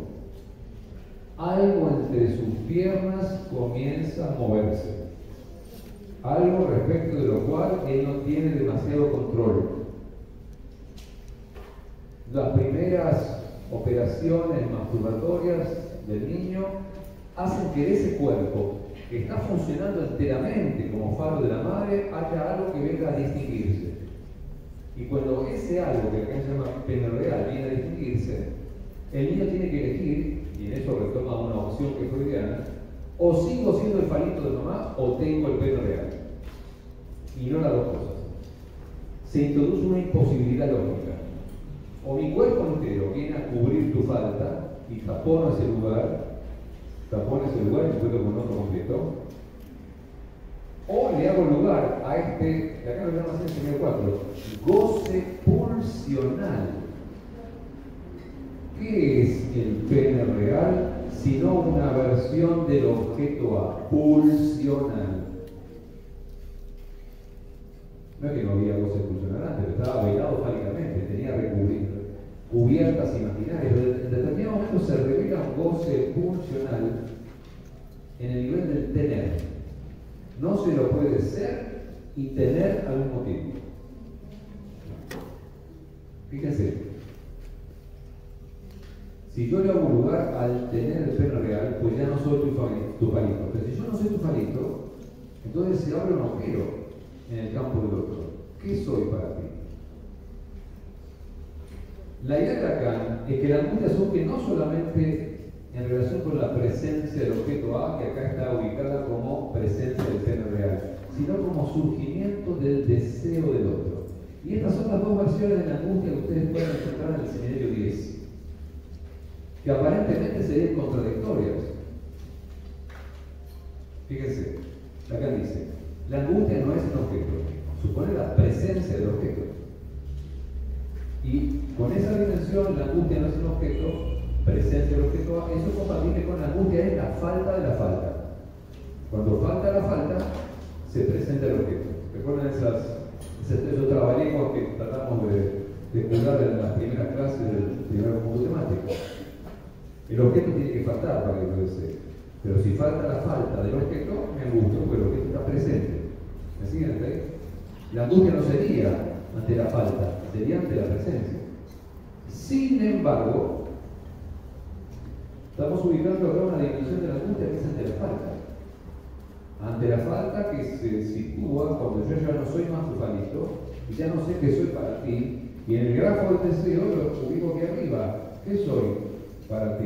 Algo entre sus piernas comienza a moverse. Algo respecto de lo cual él no tiene demasiado control. Las primeras operaciones masturbatorias del niño hacen que de ese cuerpo, que está funcionando enteramente como faro de la madre, haya algo que venga a distinguirse. Y cuando ese algo, que acá se llama pene real, viene a distinguirse, el niño tiene que elegir, y en eso retoma una opción que es freudiana, o sigo siendo el palito de mamá o tengo el pene real. Y no las dos cosas. Se introduce una imposibilidad lógica. O mi cuerpo entero viene a cubrir tu falta y tapona ese lugar y me quedo con otro completo, o le hago lugar a este, acá lo llaman así en el 4, goce pulsional. ¿Qué es el pene real sino una versión del objeto A? Pulsional. No es que no había goce pulsional antes, pero estaba velado fálicamente, tenía cubiertas imaginarias, pero en determinado momento se revela un goce pulsional en el nivel del tener. No se lo puede ser y tener al mismo tiempo. Fíjense, si yo le hago lugar al tener el pene real, pues ya no soy tu palito. Pero si yo no soy tu palito, entonces se abre un agujero en el campo del otro. ¿Qué soy para ti? La idea de Lacan es que la angustia surge no solamente en relación con la presencia del objeto A, que acá está ubicada como presencia del pene real, sino como surgimiento del deseo del otro. Y estas son las dos versiones de la angustia que ustedes pueden encontrar en el seminario 10, que aparentemente serían contradictorias. Fíjense, Lacan dice, la angustia no es un objeto, supone la presencia del objeto. Y con esa dimensión, la angustia no es un objeto, presencia del objeto A, eso compatible con la angustia es la falta de la falta. Cuando falta la falta, se presenta el objeto. ¿Recuerdan esos trabalenguas que tratamos de jugar en las primeras clases del primer punto temático? El objeto tiene que faltar para que lo desee. Pero si falta la falta del objeto, me angustio porque el objeto está presente. ¿Me siguen hasta ahí? La angustia no sería ante la falta, sería ante la presencia. Sin embargo, estamos ubicando acá una dimensión de la angustia que es ante la falta. Ante la falta que se sitúa cuando yo ya no soy más tu palito y ya no sé qué soy para ti, y en el grafo del deseo lo ubico aquí arriba. ¿Qué soy para ti?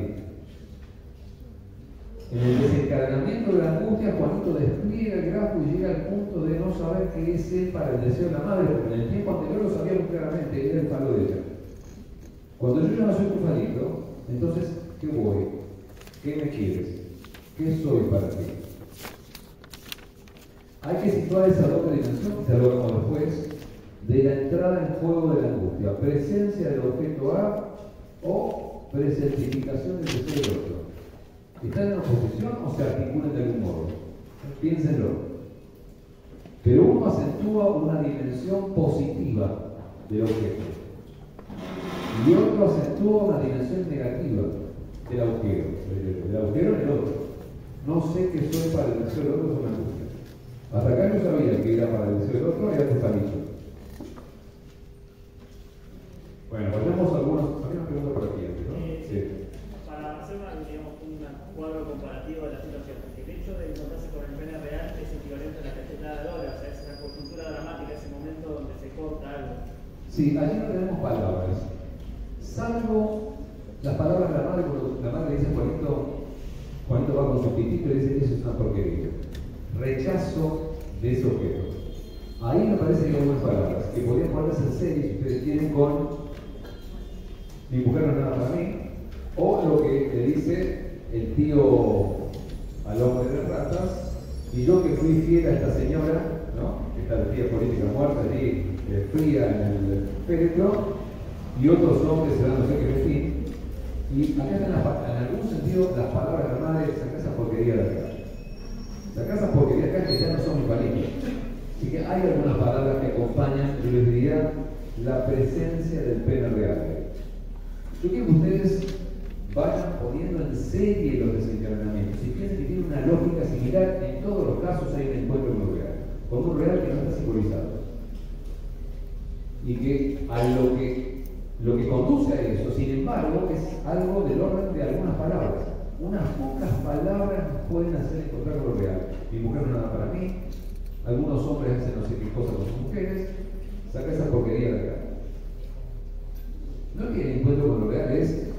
En el desencadenamiento de la angustia, Juanito despliega el grafo y llega al punto de no saber qué es él para el deseo de la madre, porque en el tiempo anterior lo sabíamos claramente, era el palo de ella. Cuando yo ya no soy tu palito, entonces, ¿qué voy? ¿Qué me quieres? ¿Qué soy para ti? Hay que situar esa doble dimensión, que se lo vemos después, de la entrada entrada en juego de la angustia, presencia del objeto A o presentificación del deseo del otro. ¿Están en oposición o se articulan de algún modo? Piénsenlo. Pero uno acentúa una dimensión positiva del objeto y otro acentúa una dimensión negativa del agujero en el otro. No sé qué soy para el deseo del otro, es una angustia. Hasta acá no sabía que era para el deseo del otro, era totalito. Bueno, vayamos a algunos. Había una pregunta por aquí antes, ¿no? Sí. Para hacer un cuadro comparativo de la situación, el hecho de encontrarse con el pene real es equivalente a la cachetada de Dora, o sea, es una coyuntura dramática, ese momento donde se corta algo. Sí, allí no tenemos palabras. Salvo las palabras de la madre, cuando la madre dice Juanito va con su pitito y dice, eso es una porquería. Rechazo de ese objeto. Ahí me parece que hay unas palabras que podrían ponerse en serio si ustedes quieren con mi mujer no es nada para mí, o lo que le dice el tío al hombre de ratas, y yo que fui fiel a esta señora, ¿no? Esta tía política muerta allí, fría en el féretro, y otros hombres se dan no sé qué vestir. Y acá están en algún sentido las palabras de la madre, saca esa porquería de acá. Saca esa porquería de acá que ya no son mis palitos. Así que hay algunas palabras que acompañan, yo les diría, la presencia del pene real. Yo quiero que ustedes vayan poniendo en serie los desencadenamientos. Si piensan que tiene una lógica similar, en todos los casos hay un encuentro con lo real. Con un real que no está simbolizado. Y que a lo que conduce a eso, sin embargo, es algo del orden de algunas palabras. Unas pocas palabras nos pueden hacer encontrar con lo real. Mi mujer no es nada para mí, algunos hombres hacen no sé qué cosa con sus mujeres, saca esa porquería de acá. No es que el encuentro con lo real es,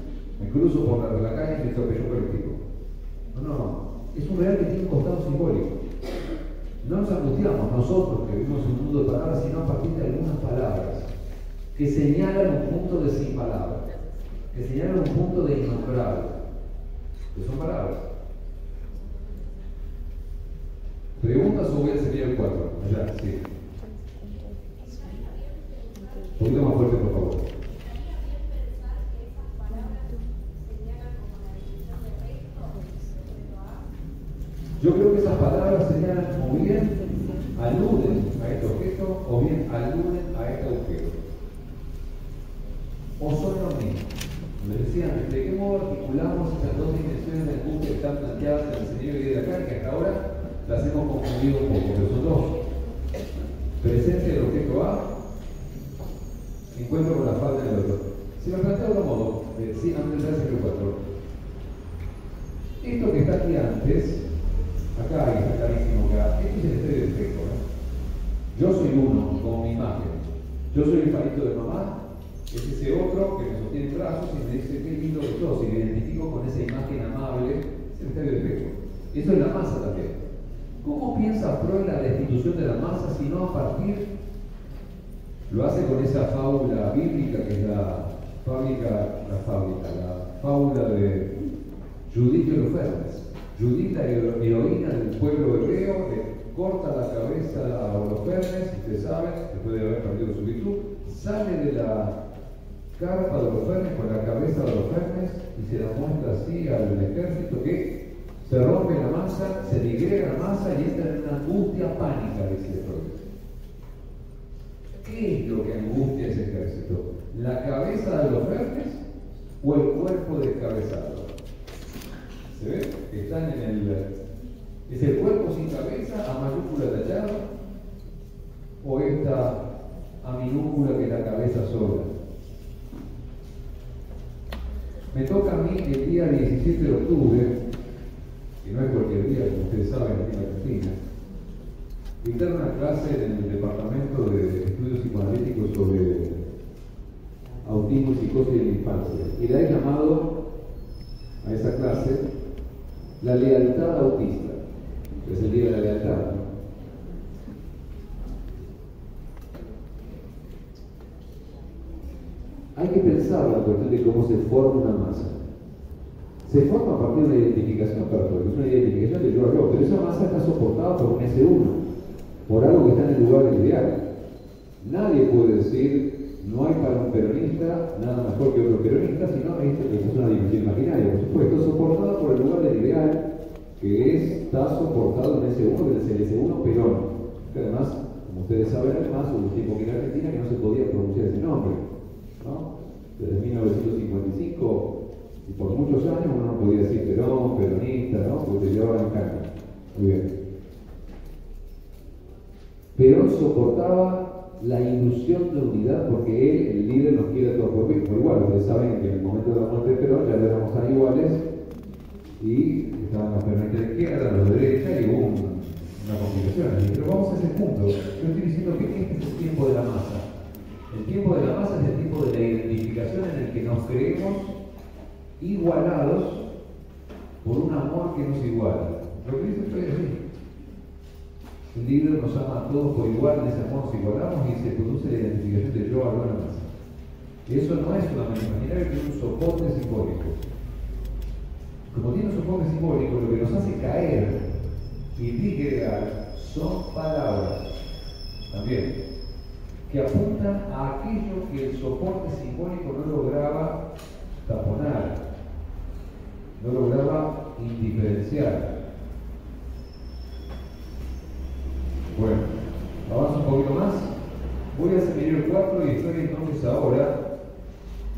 me cruzo por la calle y me atropello un colectivo. No. Es un real que tiene un costado simbólico. No nos angustiamos nosotros que vivimos en un mundo de palabras, sino a partir de algunas palabras que señalan un punto de sin palabras, que señalan un punto de innombrable, que son palabras. ¿Preguntas o voy a seguir el 4? Allá, sí. Un poquito más fuerte, por favor. Yo creo que esas palabras señalan o bien aluden a este objeto o bien aluden a este agujero. O son lo mismo. Me decían, ¿de qué modo articulamos esas dos dimensiones de angustia que están planteadas en el señor de acá, que hasta ahora las hemos confundido un poco, pero son dos? Presencia del objeto A, encuentro con la falta del otro. Si me planteo de otro modo, sí, antes del versículo 4. Esto que está aquí antes, acá está clarísimo acá, este es el estrés del espejo, ¿no? Yo soy uno, con mi imagen. Yo soy el palito de mamá, es ese otro que me sostiene en brazos y me dice qué lindo que sos, y me identifico con esa imagen amable, es el estrés del espejo. Eso es la masa también. ¿Cómo piensa Freud la destitución de la masa si no a partir? Lo hace con esa fábula bíblica que es la fábula de Judith y Holofernes. Judith, la heroína del pueblo hebreo, le corta la cabeza a Holofernes, ustedes saben, después de haber perdido su virtud, sale de la carpa de Holofernes con la cabeza de Holofernes y se la muestra así al ejército que se rompe la masa, se digrega la masa y entra en una angustia pánica, dice Freud. ¿Qué es lo que angustia a ese ejército? ¿La cabeza de Holofernes o el cuerpo descabezado? ¿Se ve? Están en el... ¿Es el cuerpo sin cabeza, a mayúscula tachado? ¿O esta a minúscula que es la cabeza sola? Me toca a mí el día 17 de octubre, que no es cualquier día, como ustedes saben, aquí en Argentina, dictar una clase en el Departamento de Estudios Psicoanalíticos sobre autismo y psicosis de la infancia. Y le he llamado a esa clase la lealtad autista. Es el día de la lealtad, ¿no? Hay que pensar la cuestión de cómo se forma una masa. Se forma a partir de una identificación perfecta, es una identificación de yo a yo, pero esa masa está soportada por un S1, por algo que está en el lugar del ideal. Nadie puede decir, no hay para un peronista nada mejor que otro peronista, sino que es una dimensión imaginaria, por supuesto, soportada por el lugar del ideal, que está soportado en ese uno, que es el S1 Perón, que además, como ustedes saben, además hubo un tiempo que en Argentina que no se podía pronunciar ese nombre, ¿no? Desde 1955 y por muchos años uno no podía decir Perón, peronista, ¿no? Porque te llevaban en caña. Muy bien. Perón soportaba la ilusión de unidad porque él, el líder, nos quiere todos por igual. Ustedes saben que en el momento de la muerte de Perón ya éramos tan iguales y estaban los peronistas de izquierda, los de derecha y hubo una complicación. Pero vamos a ese punto. Yo estoy diciendo que este es el tiempo de la masa. El tiempo de la masa es el tiempo de la identificación en el que nos creemos igualados por un amor que nos iguala. Lo que dice esto es así. El líder nos ama a todos por igual, en ese amor nos igualamos y se produce la identificación de yo a la masa. Y eso no es solamente imaginario, tiene un soporte simbólico. Como tiene un soporte simbólico, lo que nos hace caer y digregar son palabras también que apuntan a aquello que el soporte simbólico no lograba taponar, no lograba indiferenciar. Bueno, avanzo un poquito más. Voy a seguir el 4 y estoy entonces ahora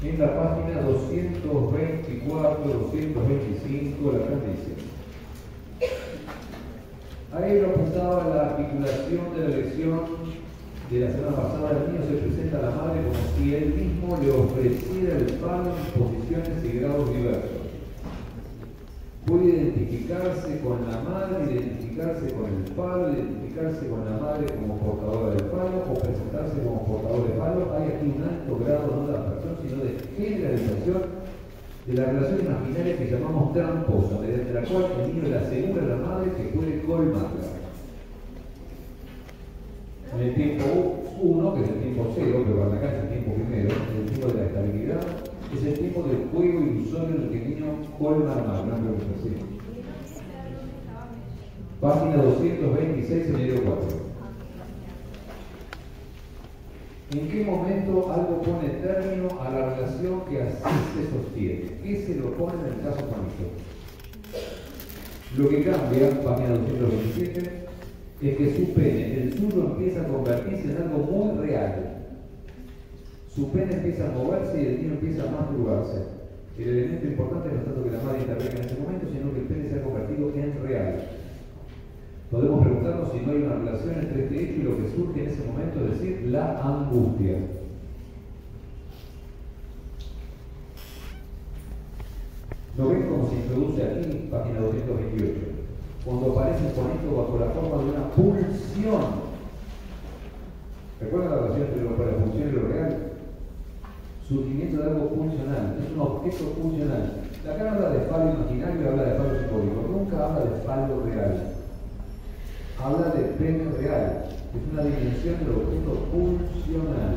en la página 224, 225, la gran dice. Ahí lo apuntaba la articulación de la lección de la semana pasada. El niño se presenta a la madre como si él mismo le ofreciera el palo en posiciones y grados diversos. Puede identificarse con la madre, identificarse con el palo, identificarse con la madre como portadora del palo o presentarse como portador del palo. Hay aquí un alto grado no de abstracción, sino de generalización de la relación imaginaria que llamamos tramposa, mediante la cual el niño le asegura a la madre que puede colmarla. En el tiempo 1, que es el tiempo 0, pero para acá es el tiempo primero, el tiempo de la estabilidad, es el tiempo del juego ilusorio en el que el niño colma la madre, no creo que sea así. Página 226, el 4. ¿En qué momento algo pone término a la relación que así se sostiene? ¿Qué se lo pone en el caso familiar? Lo que cambia, página 227, es que su pene, el suyo, empieza a convertirse en algo muy real. Su pene empieza a moverse y el niño empieza a masturbarse. El elemento importante no es tanto que la madre intervenga en ese momento, sino que el pene se ha convertido en real. Podemos preguntarnos si no hay una relación entre este hecho y lo que surge en ese momento, es decir, la angustia. ¿Lo ven cómo se introduce aquí, página 228? Cuando aparece Juanito bajo la forma de una pulsión. ¿Recuerdan la relación entre la pulsión y lo real? Surgimiento de algo pulsional, es un objeto pulsional. Acá habla de falo imaginario y habla de falo simbólico, nunca habla de falo real. Habla de pene real, es una dimensión del objeto pulsional.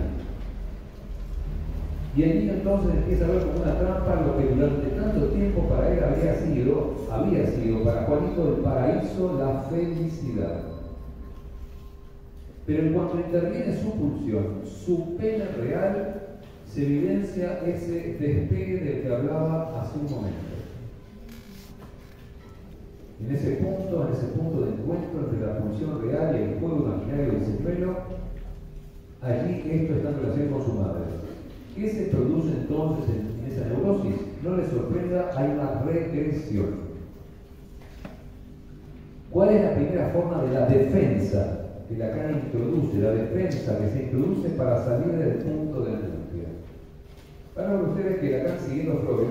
Y el niño entonces empieza a ver como una trampa lo que durante tanto tiempo para él había sido para Juanito el paraíso, la felicidad. Pero en cuanto interviene su pulsión, su pene real, se evidencia ese despegue del que hablaba hace un momento. En ese punto de encuentro entre la pulsión real y el juego imaginario del señuelo, allí esto está en relación con su madre. ¿Qué se produce entonces en esa neurosis? No les sorprenda, hay una regresión. ¿Cuál es la primera forma de la defensa que Lacan introduce? La defensa que se introduce para salir del punto de angustia. Van a ver ustedes que Lacan, siguiendo a Freud,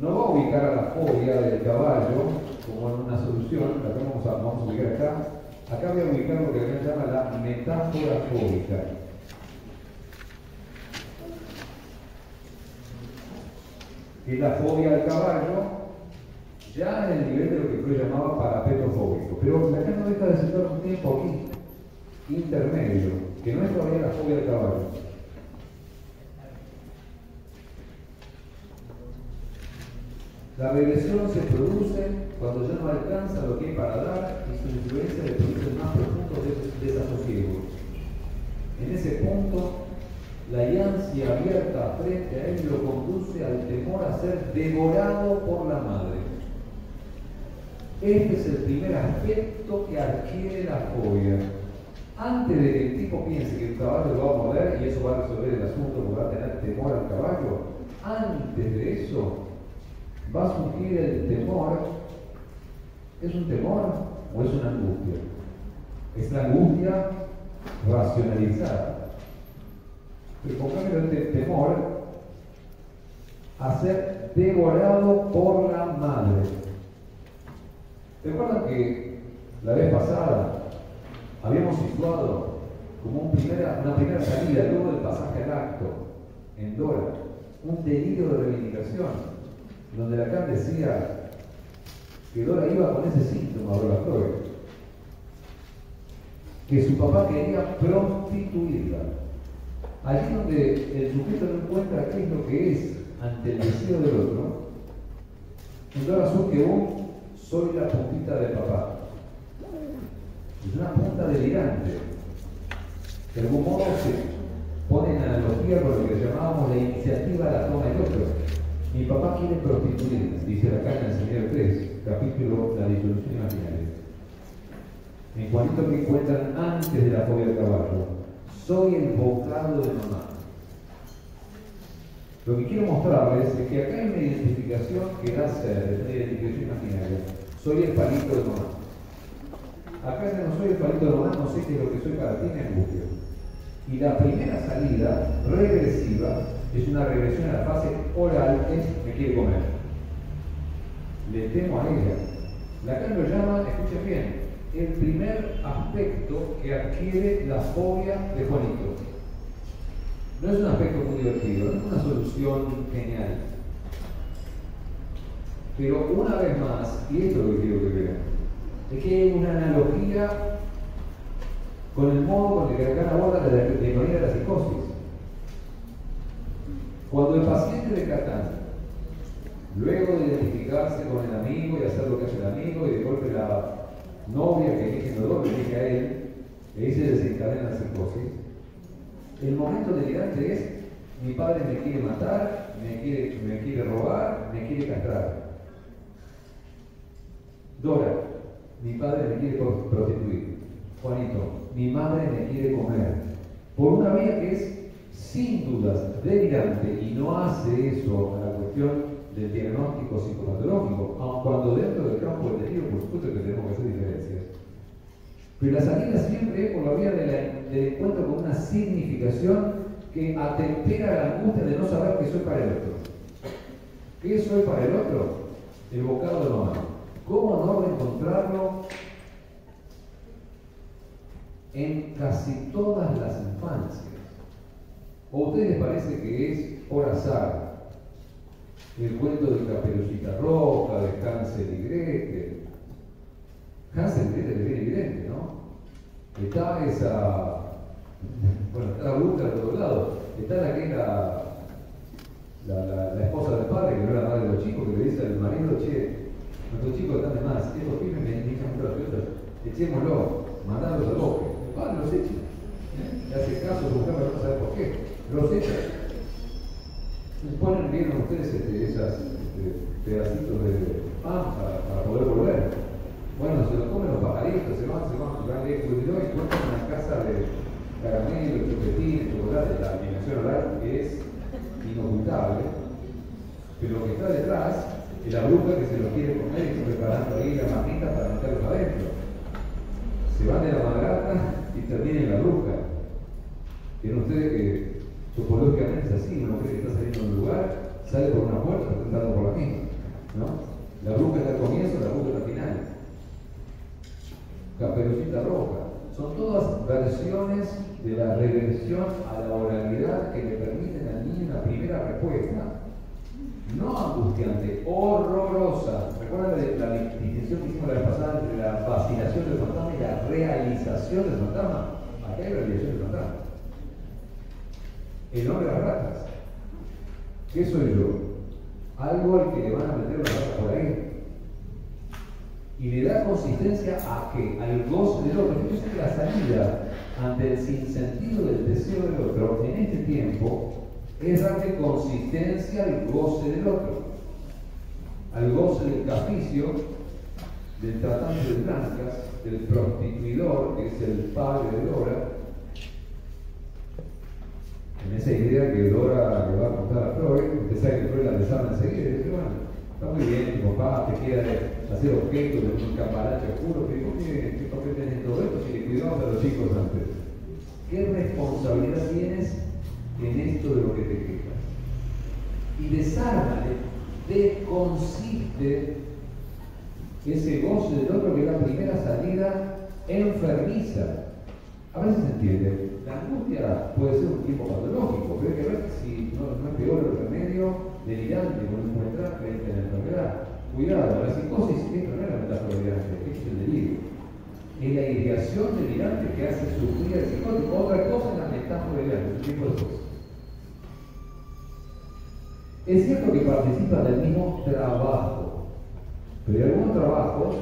no va a ubicar a la fobia del caballo como en una solución. Vamos a ubicar acá. Acá voy a ubicar lo que Lacan llama la metáfora fóbica. Que es la fobia al caballo, ya en el nivel de lo que Freud llamaba parapeto fóbico. Pero Lacan no deja de situar un tiempo aquí, intermedio, que no es todavía la fobia al caballo. La regresión se produce cuando ya no alcanza lo que hay para dar y su influencia le produce más profundo desasosiego. En ese punto, la ansia abierta frente a él lo conduce al temor a ser devorado por la madre. Este es el primer aspecto que adquiere la fobia. Antes de que el tipo piense que el caballo lo va a morder y eso va a resolver el asunto porque va a tener temor al caballo, antes de eso va a surgir el temor. ¿Es un temor o es una angustia? Es la angustia racionalizada. Pero pongámosle el temor a ser devorado por la madre. ¿Recuerdan que la vez pasada habíamos situado como una primera salida, luego del pasaje al acto, en Dora, un delirio de reivindicación, donde Lacan decía que Dora iba con ese síntoma, Dora Freud, que su papá quería prostituirla. Allí donde el sujeto no encuentra qué es lo que es ante el deseo del otro, en Dora surge un soy la puntita de papá. Es una punta delirante. De algún modo se pone en analogía con lo que llamábamos la iniciativa de la toma del otro. Mi papá quiere prostituirme, dice Lacan en el Señor 3, capítulo La disolución imaginaria. En Juanito que encuentran antes de la fobia del caballo, soy el bocado de mamá. Lo que quiero mostrarles es que acá hay una identificación que da ser, una identificación imaginaria. Soy el palito de mamá. Acá si no soy el palito de mamá, no sé qué es lo que soy para ti, me angustio. Y la primera salida regresiva es una regresión a la fase oral, es me quiere comer. Le temo a ella. Lacan lo llama, escuchen bien, el primer aspecto que adquiere la fobia de Juanito. No es un aspecto muy divertido, no es una solución genial. Pero una vez más, y esto es lo que quiero que vean, es que hay una analogía con el modo con el que Lacan aborda la ironía de la psicosis. Cuando el paciente de Catán, luego de identificarse con el amigo y hacer lo que hace el amigo, y de golpe la novia que elige el dolor, le elige a él, y ahí se desencadena la psicosis, el momento delirante es: mi padre me quiere matar, me quiere robar, me quiere castrar. Dora, mi padre me quiere prostituir. Juanito, mi madre me quiere comer. Por una vía que es sin dudas delirante y no hace eso a la cuestión del diagnóstico psicopatológico, aun cuando dentro del campo del delirio, por supuesto que tenemos que hacer diferencias. Pero la salida siempre es por la vía del encuentro con una significación que atempera la angustia de no saber qué soy para el otro. ¿Qué soy para el otro? El bocado de mamá. ¿Cómo no encontrarlo en casi todas las infancias? ¿O a ustedes les parece que es por azar el cuento de Caperucita Roja, de Hansel y Gretel? Hansel y Gretel es bien evidente, ¿no? Está esa... Bueno, está la bruja de todos lados. Está la que es la esposa del padre, que no era madre de los chicos, que le dice al marido: che, nuestros chicos están de más, estos pibes me echan mucho las pelotas, echémoslo, mandándolos al bosque. El padre los echa. Le hace caso a su mujer, pero no sabe por qué. Los echa. Ponen bien ustedes esos pedacitos de pan para poder volver. Bueno, se lo comen los pajaritos, se van a jugar lejos y encuentran una casa de caramelo, chupetín, chocolate. La dimensión oral es inocultable, pero lo que está detrás es la bruja que se lo quiere comer y está preparando ahí la manita para meterlos adentro. Se van de la madrastra y termina en la bruja. Tienen ustedes que topológicamente es así: uno cree que está saliendo de un lugar, sale por una puerta, está entrando por la misma, ¿no? La bruja está al comienzo, la bruja está al final. Caperucita Roja. Son todas versiones de la regresión a la oralidad que le permiten al niño una primera respuesta, no angustiante, horrorosa. ¿Recuerdan la distinción que hicimos la vez pasada entre la vacilación del fantasma y la realización del fantasma? Acá hay realización del fantasma. El hombre de las ratas. ¿Qué soy yo? Algo al que le van a meter una rata por ahí. Y le da consistencia a que al goce del otro. Fíjense que la salida ante el sinsentido del deseo del otro, en este tiempo, es darle consistencia al goce del otro, al goce del capricio, del tratante de blancas, del prostituidor, que es el padre de Dora, en esa idea que Dora le va a contar a Freud. Usted sabe que Freud la desarma enseguida y dice, bueno, está muy bien, tu papá te quiere hacer objeto de un escaparate oscuro, pero ¿qué papel tenés en todo esto si le cuidabas a los chicos antes? ¿Qué responsabilidad tienes en esto de lo que te quejas? Y desármale, desconsiste ese goce del otro, que es la primera salida enfermiza. A veces se entiende, la angustia puede ser un tipo patológico, pero hay que ver si no es peor el remedio delirante que uno encuentra frente a la enfermedad. Cuidado, la psicosis, esto no es la metáfora delirante, es el delirio. Es la ideación delirante que hace sufrir al psicótico. Otra cosa es la metáfora delirante, es un tipo de cosas. Es cierto que participan del mismo trabajo, pero hay algunos trabajos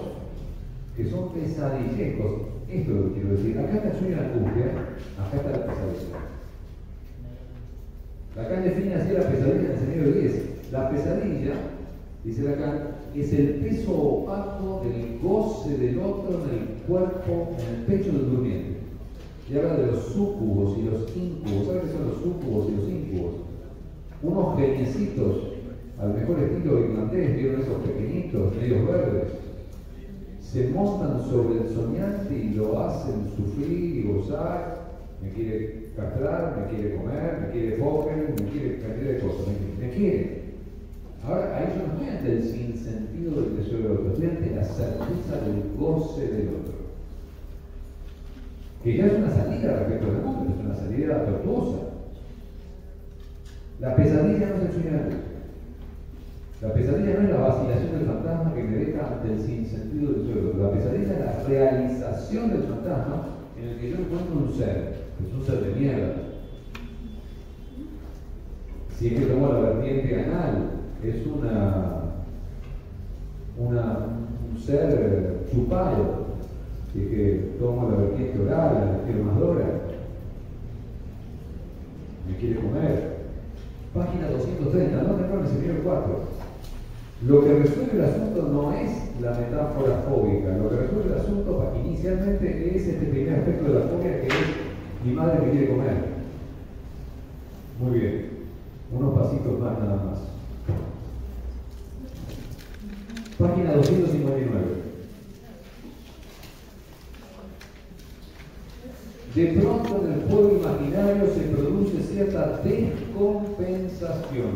que son pesadillescos. Esto es lo que quiero decir. Acá está el sueño de la angustia, acá está la pesadilla. Lacan define así la pesadilla en el escenario 10. La pesadilla, dice Lacan, es el peso opaco del goce del otro en el cuerpo, en el pecho del durmiente. Y habla de los súcubos y los íncubos. ¿Sabes qué son los súcubos y los íncubos? Unos geniecitos, al mejor estilo irlandés, vieron esos pequeñitos, medios verdes. Se montan sobre el soñante y lo hacen sufrir y gozar. Me quiere castrar, me quiere comer, me quiere coger, me quiere cantidad de cosas, me quiere. Ahora, ahí yo no estoy ante el sinsentido del deseo del otro, estoy ante la certeza del goce del otro. Que ya es una salida respecto al mundo, es una salida tortuosa. La pesadilla no es el sueño de la angustia. La pesadilla no es la vacilación del fantasma que me deja ante el sinsentido del suelo. La pesadilla es la realización del fantasma en el que yo encuentro un ser, que es un ser de mierda. Si es que tomo la vertiente anal, es un ser chupado. Si es que tomo la vertiente oral, la quiero más dora, me quiere comer. Página 230, no recuerdo el seminario 4. Lo que resuelve el asunto no es la metáfora fóbica, lo que resuelve el asunto inicialmente es este primer aspecto de la fobia, que es mi madre me quiere comer. Muy bien, unos pasitos más nada más. Página 259. De pronto en el juego imaginario se produce cierta descompensación.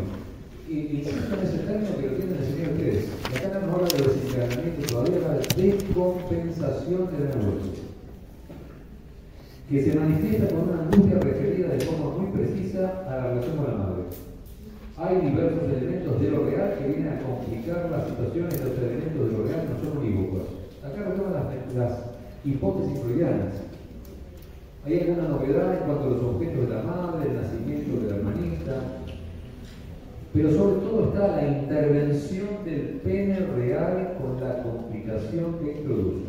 Y insisto en ese término que lo tienen enseñado ustedes. Acá no habla de desencadenamiento, todavía habla de descompensación de la angustia, que se manifiesta con una angustia referida de forma muy precisa a la relación con la madre. Hay diversos elementos de lo real que vienen a complicar la situación, y los elementos de lo real no son unívocos. Acá retoman las hipótesis freudianas. ¿Hay alguna novedad en cuanto a los objetos de la madre, el nacimiento de la hermanita? Pero sobre todo está la intervención del pene real con la complicación que introduce.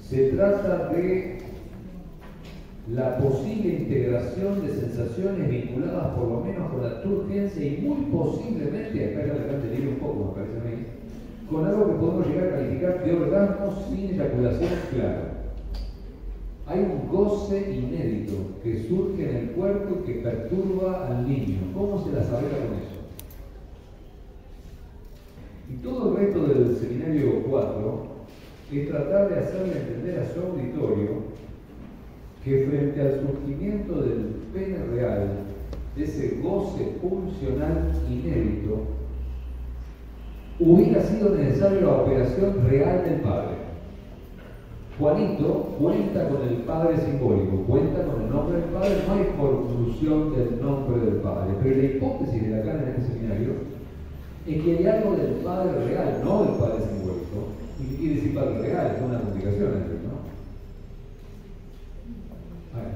Se trata de la posible integración de sensaciones vinculadas por lo menos con la turgencia y muy posiblemente, acá ya adelante leí un poco, me parece a mí, con algo que podemos llegar a calificar de orgasmo sin eyaculación clara. Hay un goce inédito que surge en el cuerpo y que perturba al niño. ¿Cómo se las arregla con eso? Y todo el resto del seminario 4 es tratar de hacerle entender a su auditorio que frente al surgimiento del pene real, de ese goce pulsional inédito, hubiera sido necesaria la operación real del padre. Juanito cuenta con el padre simbólico, cuenta con el nombre del padre, no hay conclusión del nombre del padre, pero la hipótesis de Lacan en este seminario es que hay algo del padre real, no del padre simbólico. ¿Y qué quiere decir padre real? Es una complicación, ¿no?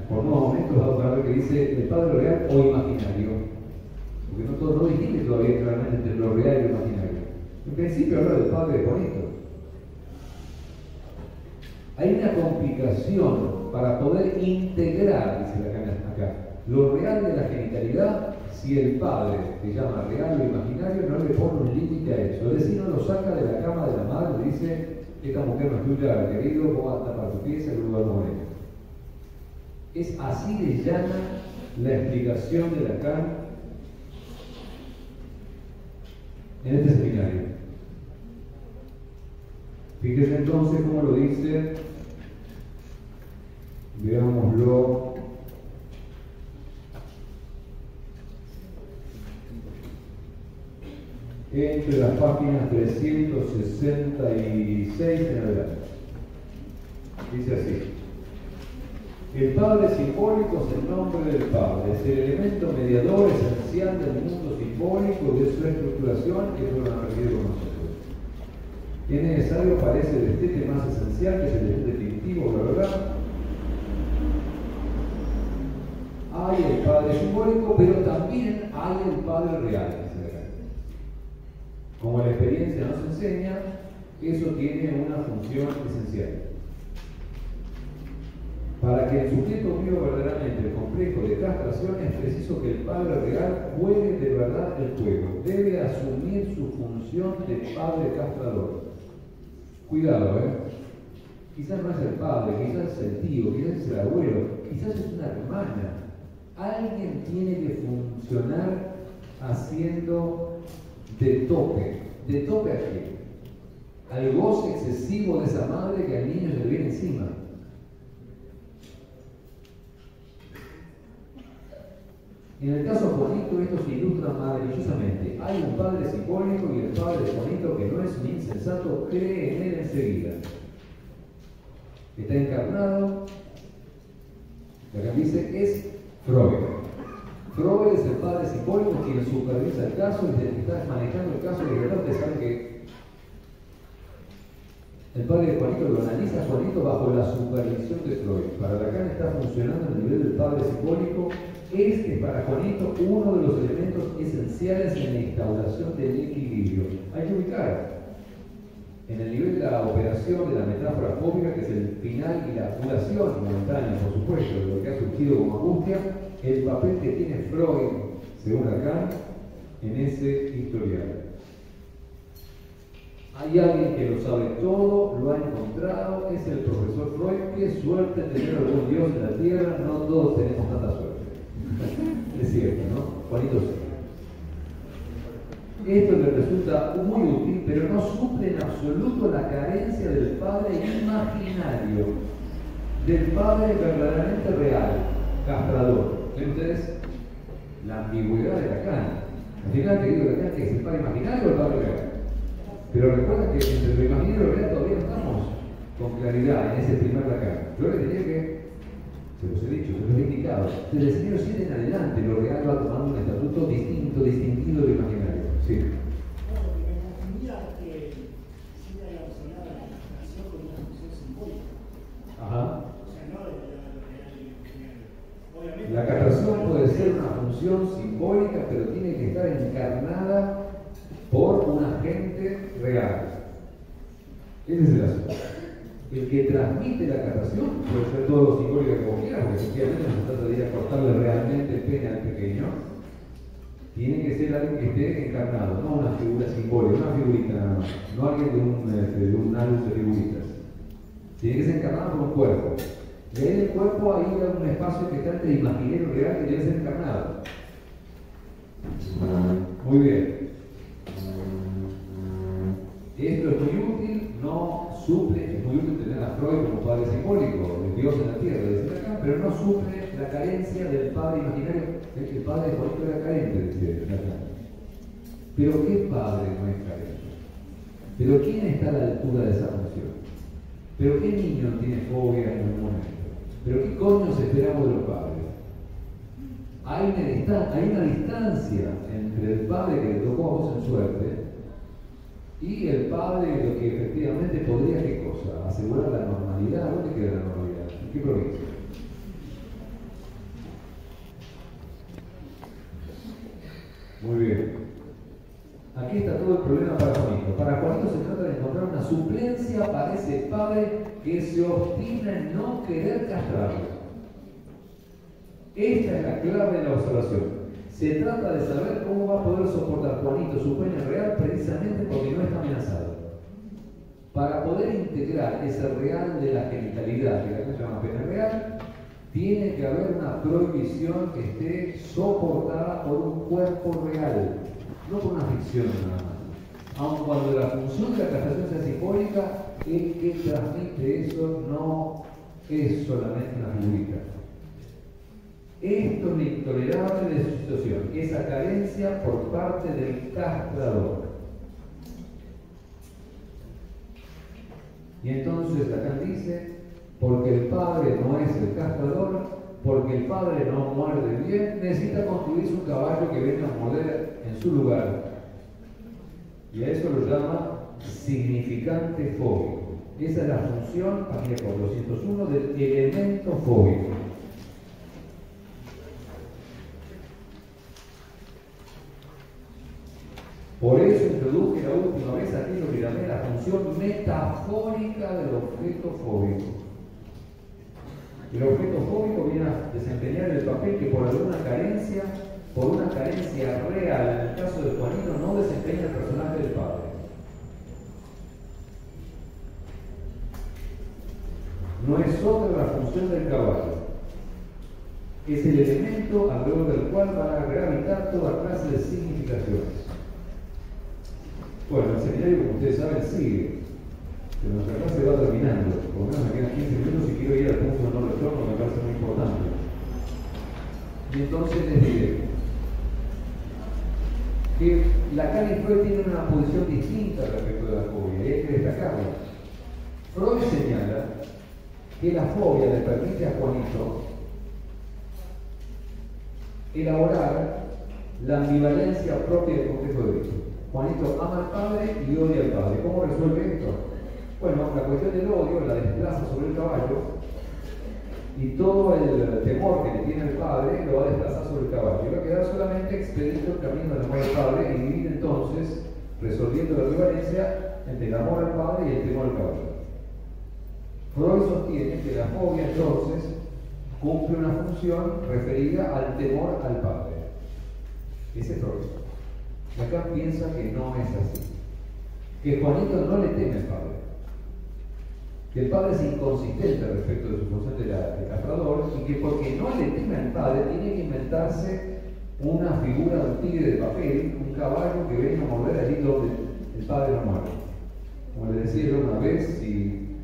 Por unos momentos vamos a ver que dice el padre real o imaginario, porque no distingue todavía claramente entre lo real y lo imaginario. En principio habla del padre de Juanito. Hay una complicación para poder integrar, dice acá, lo real de la genitalidad si el padre, que llama real o imaginario, no le pone un límite a eso. Es decir, no lo saca de la cama de la madre y dice, esta mujer no es tuya, querido, vos vas a tapar tu pieza y luego vamos a morir. Es así de llana la explicación de Lacan en este seminario. Fíjese entonces cómo lo dice, veámoslo. Entre las páginas 366 en adelante. Dice así: el Padre simbólico es el nombre del Padre, es el elemento mediador esencial del mundo simbólico y de su estructuración que fueron aprendidos con nosotros. Es necesario, parece, el destete más esencial, que es el definitivo, bla, bla, bla. Hay el Padre simbólico, pero también hay el Padre real. Como la experiencia nos enseña, eso tiene una función esencial. Para que el sujeto viva verdaderamente el complejo de castración, es preciso que el Padre real juegue de verdad el juego. Debe asumir su función de Padre castrador. Cuidado, quizás no es el padre, quizás es el tío, quizás es el abuelo, quizás es una hermana. Alguien tiene que funcionar haciendo de tope. ¿De tope a qué? Al goce excesivo de esa madre que al niño se le viene encima. En el caso de Juanito, esto se ilustra maravillosamente. Hay un padre simbólico y el padre de Juanito, que no es un insensato, cree en él enseguida. Está encarnado, lo que dice es Freud. Freud es el padre simbólico quien supervisa el caso y está manejando el caso. De verdad, ustedes saben que el padre de Juanito lo analiza a Juanito bajo la supervisión de Freud. Para Lacan está funcionando el nivel del padre simbólico. Es para Juanito uno de los elementos esenciales en la instauración del equilibrio. Hay que ubicar en el nivel de la operación de la metáfora fóbica, que es el final y la curación momentánea, por supuesto, de lo que ha surgido como angustia, el papel que tiene Freud, según Lacan, en ese historial. Hay alguien que lo sabe todo, lo ha encontrado, es el profesor Freud. Qué suerte tener algún Dios en la tierra, no todos tenemos tanta suerte. Es cierto, ¿no? Juanito sí. Esto le resulta muy útil, pero no suple en absoluto la carencia del padre imaginario, del padre verdaderamente real, castrador. ¿Ven ustedes? La ambigüedad de Lacan. Al final, querido Lacan, que es el padre imaginario o el padre real. Pero recuerda que entre lo imaginario y lo real todavía no estamos con claridad en ese primer Lacan. Yo le diría que, se los he dicho, se los he indicado, desde el siglo VII en adelante lo real va tomando un estatuto distinto, distinguido de lo imaginario. Sí. Bueno, porque me confundía que siempre era relacionada la castración con una función simbólica. Ajá. O sea, no de lo real y imaginario. Obviamente. La castración puede ser una función simbólica, pero tiene que estar encarnada por un agente real. Ese es el asunto. El que transmite la castración puede ser todo lo simbólico que vos quieras, porque efectivamente no se trata de ir a cortarle realmente el pene al pequeño. Tiene que ser alguien que esté encarnado, no una figura simbólica, una figurita nada más, no alguien de un álbum de figuritas. Tiene que ser encarnado por un cuerpo. Y ahí en el cuerpo hay un espacio que está entre imaginario y real que debe ser encarnado. Muy bien. Esto es muy útil, no suple, es muy útil tener a Freud como padre simbólico, el Dios en la tierra, dice acá, pero no suple la carencia del padre imaginario. El padre de Juanito era carente, dice Lacan. Pero ¿qué padre no es carente? ¿Pero quién está a la altura de esa función? ¿Pero qué niño tiene fobia en un momento? ¿Pero qué coños esperamos de los padres? Hay una distancia entre el padre que le tocó a vos en suerte y el padre lo que efectivamente podría, ¿qué cosa? Asegurar la normalidad. ¿Dónde queda la normalidad? ¿En qué provincia? Muy bien. Aquí está todo el problema para Juanito. Para Juanito se trata de encontrar una suplencia para ese padre que se obstina en no querer castrarlo. Esta es la clave de la observación. Se trata de saber cómo va a poder soportar Juanito su pene real precisamente porque no está amenazado. Para poder integrar ese real de la genitalidad, que acá se llama pene real, tiene que haber una prohibición que esté soportada por un cuerpo real, no por una ficción nada más. Aun cuando la función de la castración sea simbólica, el que transmite eso no es solamente una figurita. Esto es lo intolerable de su situación, esa carencia por parte del castrador. Y entonces Lacan dice, porque el padre no es el castrador, porque el padre no muerde bien, necesita construirse un caballo que venga a morder en su lugar. Y a eso lo llama significante fóbico. Esa es la función, página 401, del elemento fóbico. Por eso introduje la última vez aquello que llamé la función metafórica del objeto fóbico. El objeto fóbico viene a desempeñar el papel que por una carencia real, en el caso de Juanito, no desempeña el personaje del padre. No es otra la función del caballo. Es el elemento alrededor del cual van a gravitar toda clase de significaciones. Bueno, el seminario, como ustedes saben, sigue. Pero nuestra clase va terminando. Por lo menos me quedan 15 minutos y quiero ir al punto de no retorno, que me parece muy importante. Y entonces les diré que Lacan y Freud tienen una posición distinta respecto de la fobia, y hay que destacarlo. Freud señala que la fobia le permite a Juanito elaborar la ambivalencia propia del complejo de Edipo. Juanito ama al padre y odia al padre. ¿Cómo resuelve esto? Bueno, la cuestión del odio la desplaza sobre el caballo y todo el temor que le tiene el padre lo va a desplazar sobre el caballo. Y va a quedar solamente expedito el camino del amor al padre y vivir entonces resolviendo la ambivalencia entre el amor al padre y el temor al caballo. Freud sostiene que la fobia entonces cumple una función referida al temor al padre. Ese es Freud. Lacan piensa que no es así. Que Juanito no le teme al padre. Que el padre es inconsistente respecto de su función de castrador y que porque no le teme al padre tiene que inventarse una figura de un tigre de papel, un caballo que venga a morder allí donde el padre no muere. Como le decía yo una vez, si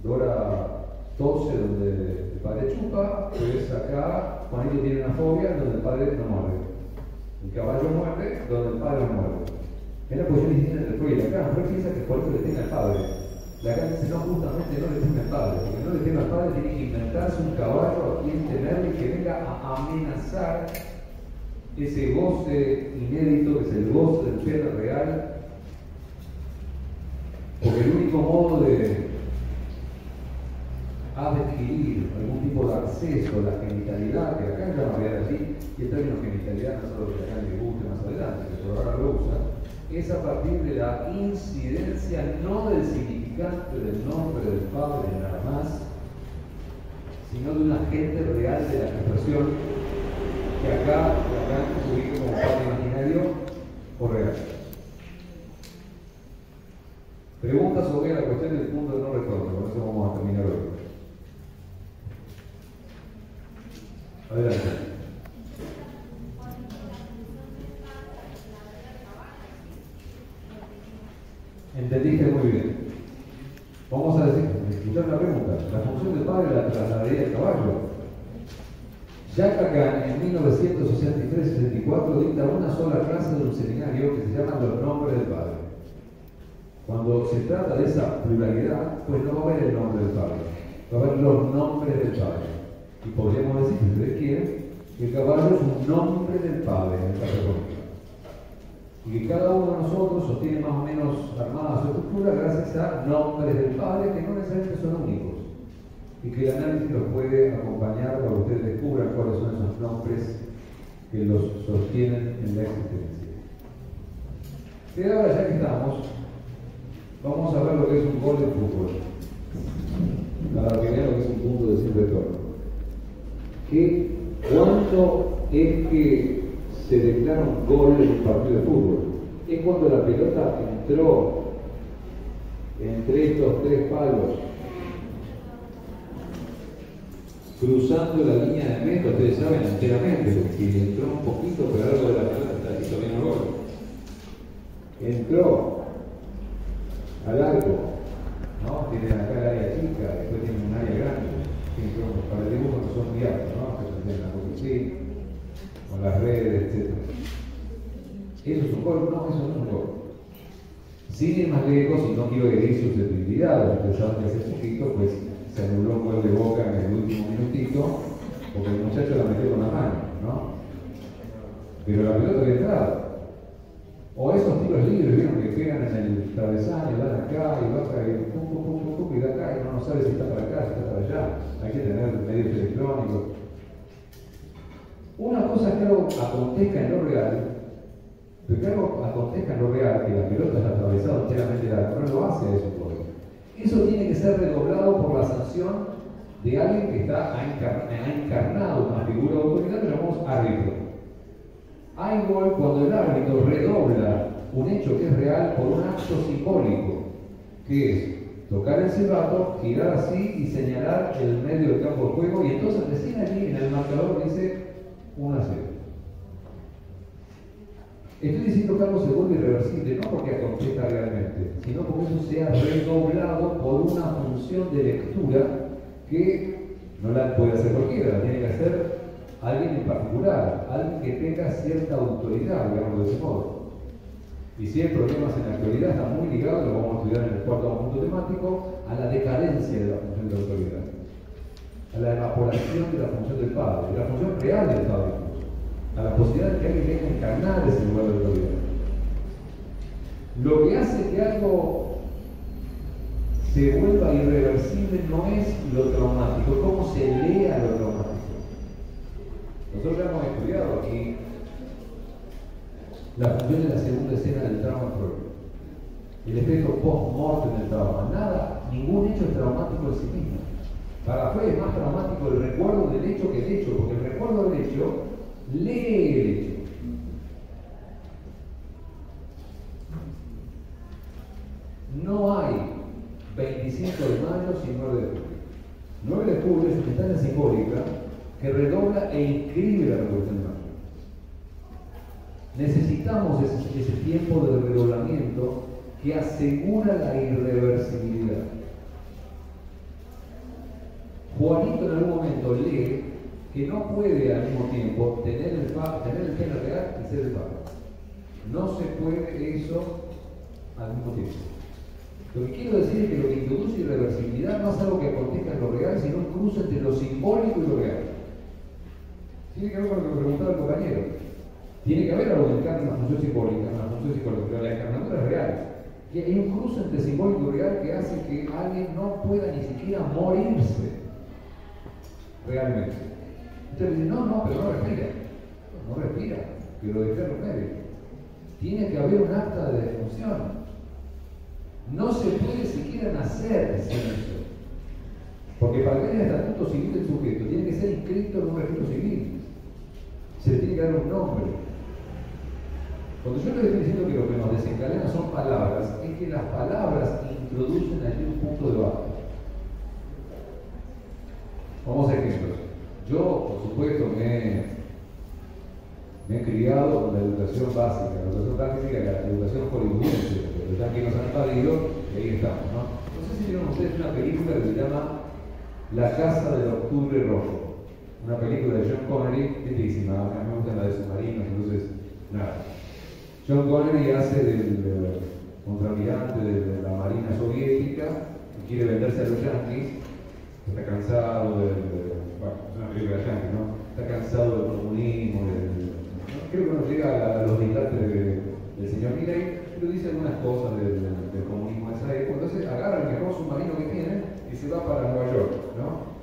Dora tose donde el padre chupa, pues acá Juanito tiene una fobia donde el padre no muerde. El caballo muerde donde el padre no muerde. Es la posición distinta entre Freud y Lacan. Freud piensa que Juanito le teme al padre. Lacan dice, no, justamente no le teme al padre, porque no le teme al padre tiene que inventarse un caballo a quien temerle y que venga a amenazar ese goce inédito que es el goce del pene real, porque el único modo de adquirir algún tipo de acceso a la genitalidad, que acá llama real allí, y el término genitalidad no solo que acá le guste más adelante, que por ahora lo usa, es a partir de la incidencia no del significante del nombre del padre nada más, sino de un agente real de la castración que acá se ubica como padre imaginario o real. Pregunta sobre la cuestión del punto de no retorno, con eso vamos a terminar hoy. Adelante. Entendiste muy bien. Vamos a decir, escuchar la pregunta. La función del padre la trasladaría al caballo. Jacques Lacan en 1963-64 dicta una sola clase de un seminario que se llama Los nombres del padre. Cuando se trata de esa pluralidad, pues no va a haber el nombre del padre, va a haber los nombres del padre. Y podríamos decir, si ustedes quieren, que el caballo es un nombre del padre en el caso económico. Y que cada uno de nosotros sostiene más o menos armada su estructura gracias a nombres del padre que no necesariamente son únicos. Y que el análisis los puede acompañar para que ustedes descubran cuáles son esos nombres que los sostienen en la existencia. Y ahora, ya que estamos, vamos a ver lo que es un gol de fútbol. para que vean lo que es un punto de sin retorno. Que cuando es que se declara un gol en un partido de fútbol, es cuando la pelota entró entre estos tres palos, cruzando la línea de meta. Ustedes saben enteramente que entró un poquito por algo de la pelota, está listo, viene el gol. Entró al arco, ¿no? Tienen acá el área chica, después tienen un área grande. Para el dibujo no son muy altos, ¿no? Que se tienen la coquetilla, con las redes, etc. ¿Eso es un gol? No, eso no es un gol. Sin ir más lejos, y no quiero herir susceptibilidades, ustedes saben que hace poquito, pues se anuló un gol de Boca en el último minutito, porque el muchacho la metió con la mano, ¿no? Pero la pelota había entrado. O esos tiros libres, ¿vieron? Que pegan en el travesaño, dan acá y baja y pum, pum, pum, pum, pum, y da acá, y uno no sabe si está para acá, si está para allá. Hay que tener medios electrónicos. Una cosa es que algo acontezca en lo real, pero que algo acontezca en lo real, que la pelota haya atravesado enteramente el arco, no lo hace eso por eso. Eso tiene que ser redoblado por la sanción de alguien que ha encarnado una figura de autoridad que llamamos árbitro. Hay gol cuando el árbitro redobla un hecho que es real por un acto simbólico, que es tocar el silbato, girar así y señalar el medio del campo de juego, y entonces recién allí en el marcador dice 1-0. Estoy diciendo que algo se vuelve irreversible, no porque acontezca realmente, sino porque eso sea redoblado por una función de lectura que no la puede hacer cualquiera, la tiene que hacer alguien en particular, alguien que tenga cierta autoridad, digamos de ese modo. Y si hay problemas en la actualidad, está muy ligado, lo vamos a estudiar en el cuarto punto temático, a la decadencia de la función de autoridad, a la evaporación de la función del padre, de la función real del padre, a la posibilidad de que alguien venga a encarnar ese lugar de autoridad. Lo que hace que algo se vuelva irreversible no es lo traumático, es cómo se lea lo traumático. Nosotros ya hemos estudiado aquí la función de la segunda escena del trauma Freud, el efecto post-mortem del trauma. Nada, ningún hecho es traumático en sí mismo. Para Freud es más traumático el recuerdo del hecho que el hecho, porque el recuerdo del hecho lee el hecho. No hay 25 de mayo sin 9 de julio. 9 de julio es una instancia simbólica que redobla e inscribe la Revolución de Mayo. Necesitamos ese tiempo de redoblamiento que asegura la irreversibilidad. Juanito en algún momento lee que no puede al mismo tiempo tener el pene real y ser el Papa. No se puede eso al mismo tiempo. Lo que quiero decir es que lo que introduce irreversibilidad no es algo que acontezca en lo real, sino un cruce entre lo simbólico y lo real. Tiene que ver con lo que preguntaba el compañero. Tiene que haber algo que encarna una función simbólica, pero la encarnatura es real. Y hay un cruce entre simbólico y real que hace que alguien no pueda ni siquiera morirse realmente. Entonces dicen, no, pero no respira. No respira, que lo declara los médicos. Tiene que haber un acta de defunción. No se puede siquiera nacer sin eso. Porque para que haya el estatuto civil del sujeto, tiene que ser inscrito en un registro civil. Se le tiene que dar un nombre. Cuando yo le estoy diciendo que lo que nos desencadena son palabras, es que las palabras introducen allí un punto de debate. Vamos a ejemplos. Yo, por supuesto, me he criado con la educación básica, la educación hollywoodense, pero ya que nos han parido, y ahí estamos, ¿no? No sé si vieron ustedes una película que se llama La Casa del Octubre Rojo, una película de John Connery, lindísima, a mí me gusta la de submarinos, entonces, nada. John Connery hace del contraalmirante de la Marina Soviética, y quiere venderse a los yanquis, está cansado bueno, es una película yankee, ¿no? Está cansado del comunismo, creo que no llega a los dictates del señor Milley, pero dice algunas cosas del comunismo de esa época. Entonces agarra el mejor submarino que tienen y se va para Nueva York, ¿no?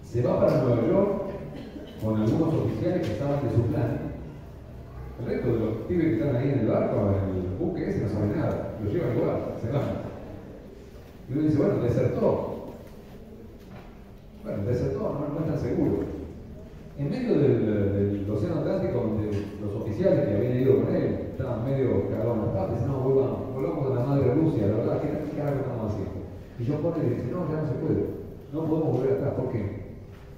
Se va para Nueva York con algunos oficiales que estaban de su plan. El resto de los pibes que están ahí en el barco, en el buque ese, no saben nada, lo llevan igual, se van. Y uno dice, bueno, desertó. Bueno, desertó, no es tan seguro. En medio del Océano Atlántico, donde los oficiales que habían ido con él estaban medio cagados en las patas, dicen, no, volvamos a la madre Rusia, la verdad, ¿qué carajo estamos haciendo? Y yo pone y dice, no, ya no se puede, no podemos volver atrás. ¿Por qué?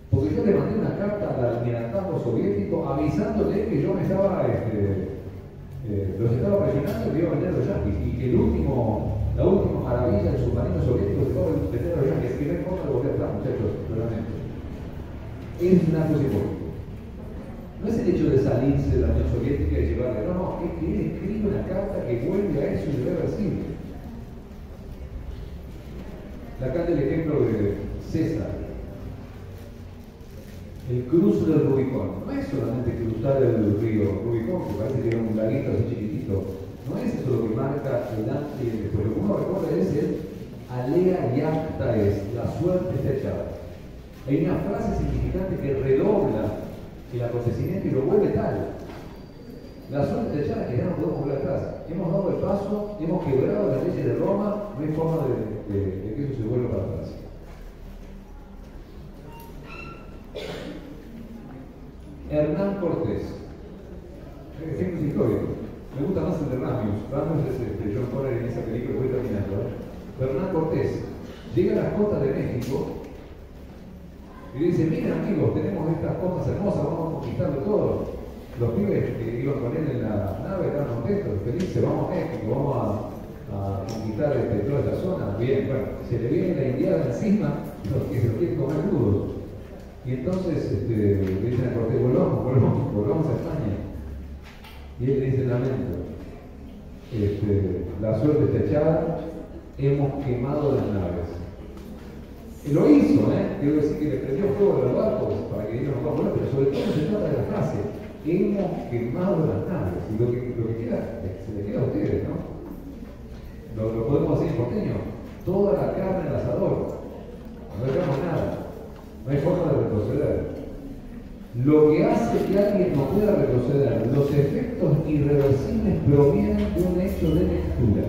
Porque yo le mandé una carta al almirantazgo soviético avisándole que yo me estaba, los estaba presionando que iba a vender los yanquis y que la última maravilla del submarino soviético se estaba vender los yanquis. Que no hay forma de volver atrás, muchachos, realmente. Es un acto simbólico. No es el hecho de salirse de la Unión Soviética y llevarle, no, es que él escribe una carta que vuelve a eso irreversible. Acá está el ejemplo de César. El cruce del Rubicón. No es solamente cruzar el río Rubicón, que parece que era un laguito así chiquitito. No es eso lo que marca el antes y el después. Lo que uno recuerda es el alea yacta es, la suerte está echada. Hay una frase significante que redobla el acontecimiento y lo vuelve tal. La suerte está echada que ya no podemos volver atrás. Hemos dado el paso, hemos quebrado las leyes de Roma, no hay forma de que eso se vuelva para atrás. Hernán Cortés. Ejemplos históricos. Me gusta más el de Ramius. Ramius es John Connery en esa película, voy terminando. Hernán Cortés llega a las costas de México y dice, miren amigos, tenemos estas costas hermosas, vamos a conquistarlo todo. Los pibes que iban con él en la nave estaban contentos, felices, vamos a México, vamos a conquistar toda esta zona. Bien, bueno, se le viene la indiada encima, los que se lo quieren comer crudos. Y entonces le dicen a Cortés, volvamos a España. Y él le dice, lamento, la suerte está echada, hemos quemado las naves. Y lo hizo, quiero decir que le prendió fuego a los barcos para que ellos no puedan volar, pero sobre todo se trata de la frase, hemos quemado las naves. Y lo que queda, se le queda a ustedes, ¿no? Lo podemos decir en porteño, toda la carne al asador, no dejamos nada. No hay forma de retroceder. Lo que hace que alguien no pueda retroceder, los efectos irreversibles provienen de un hecho de lectura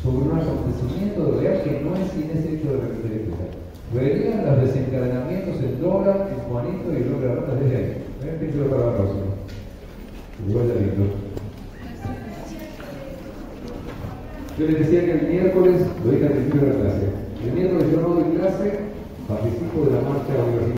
sobre un acontecimiento real que no es sin ese hecho de lectura. Verían los desencadenamientos en Dora, en Juanito y el hombre de la rata desde ahí. Piénselo para la próxima. Igual de lindo. Yo les decía que el miércoles, lo dije al principio de la clase, el miércoles yo no doy clase, participo de la marcha universitaria.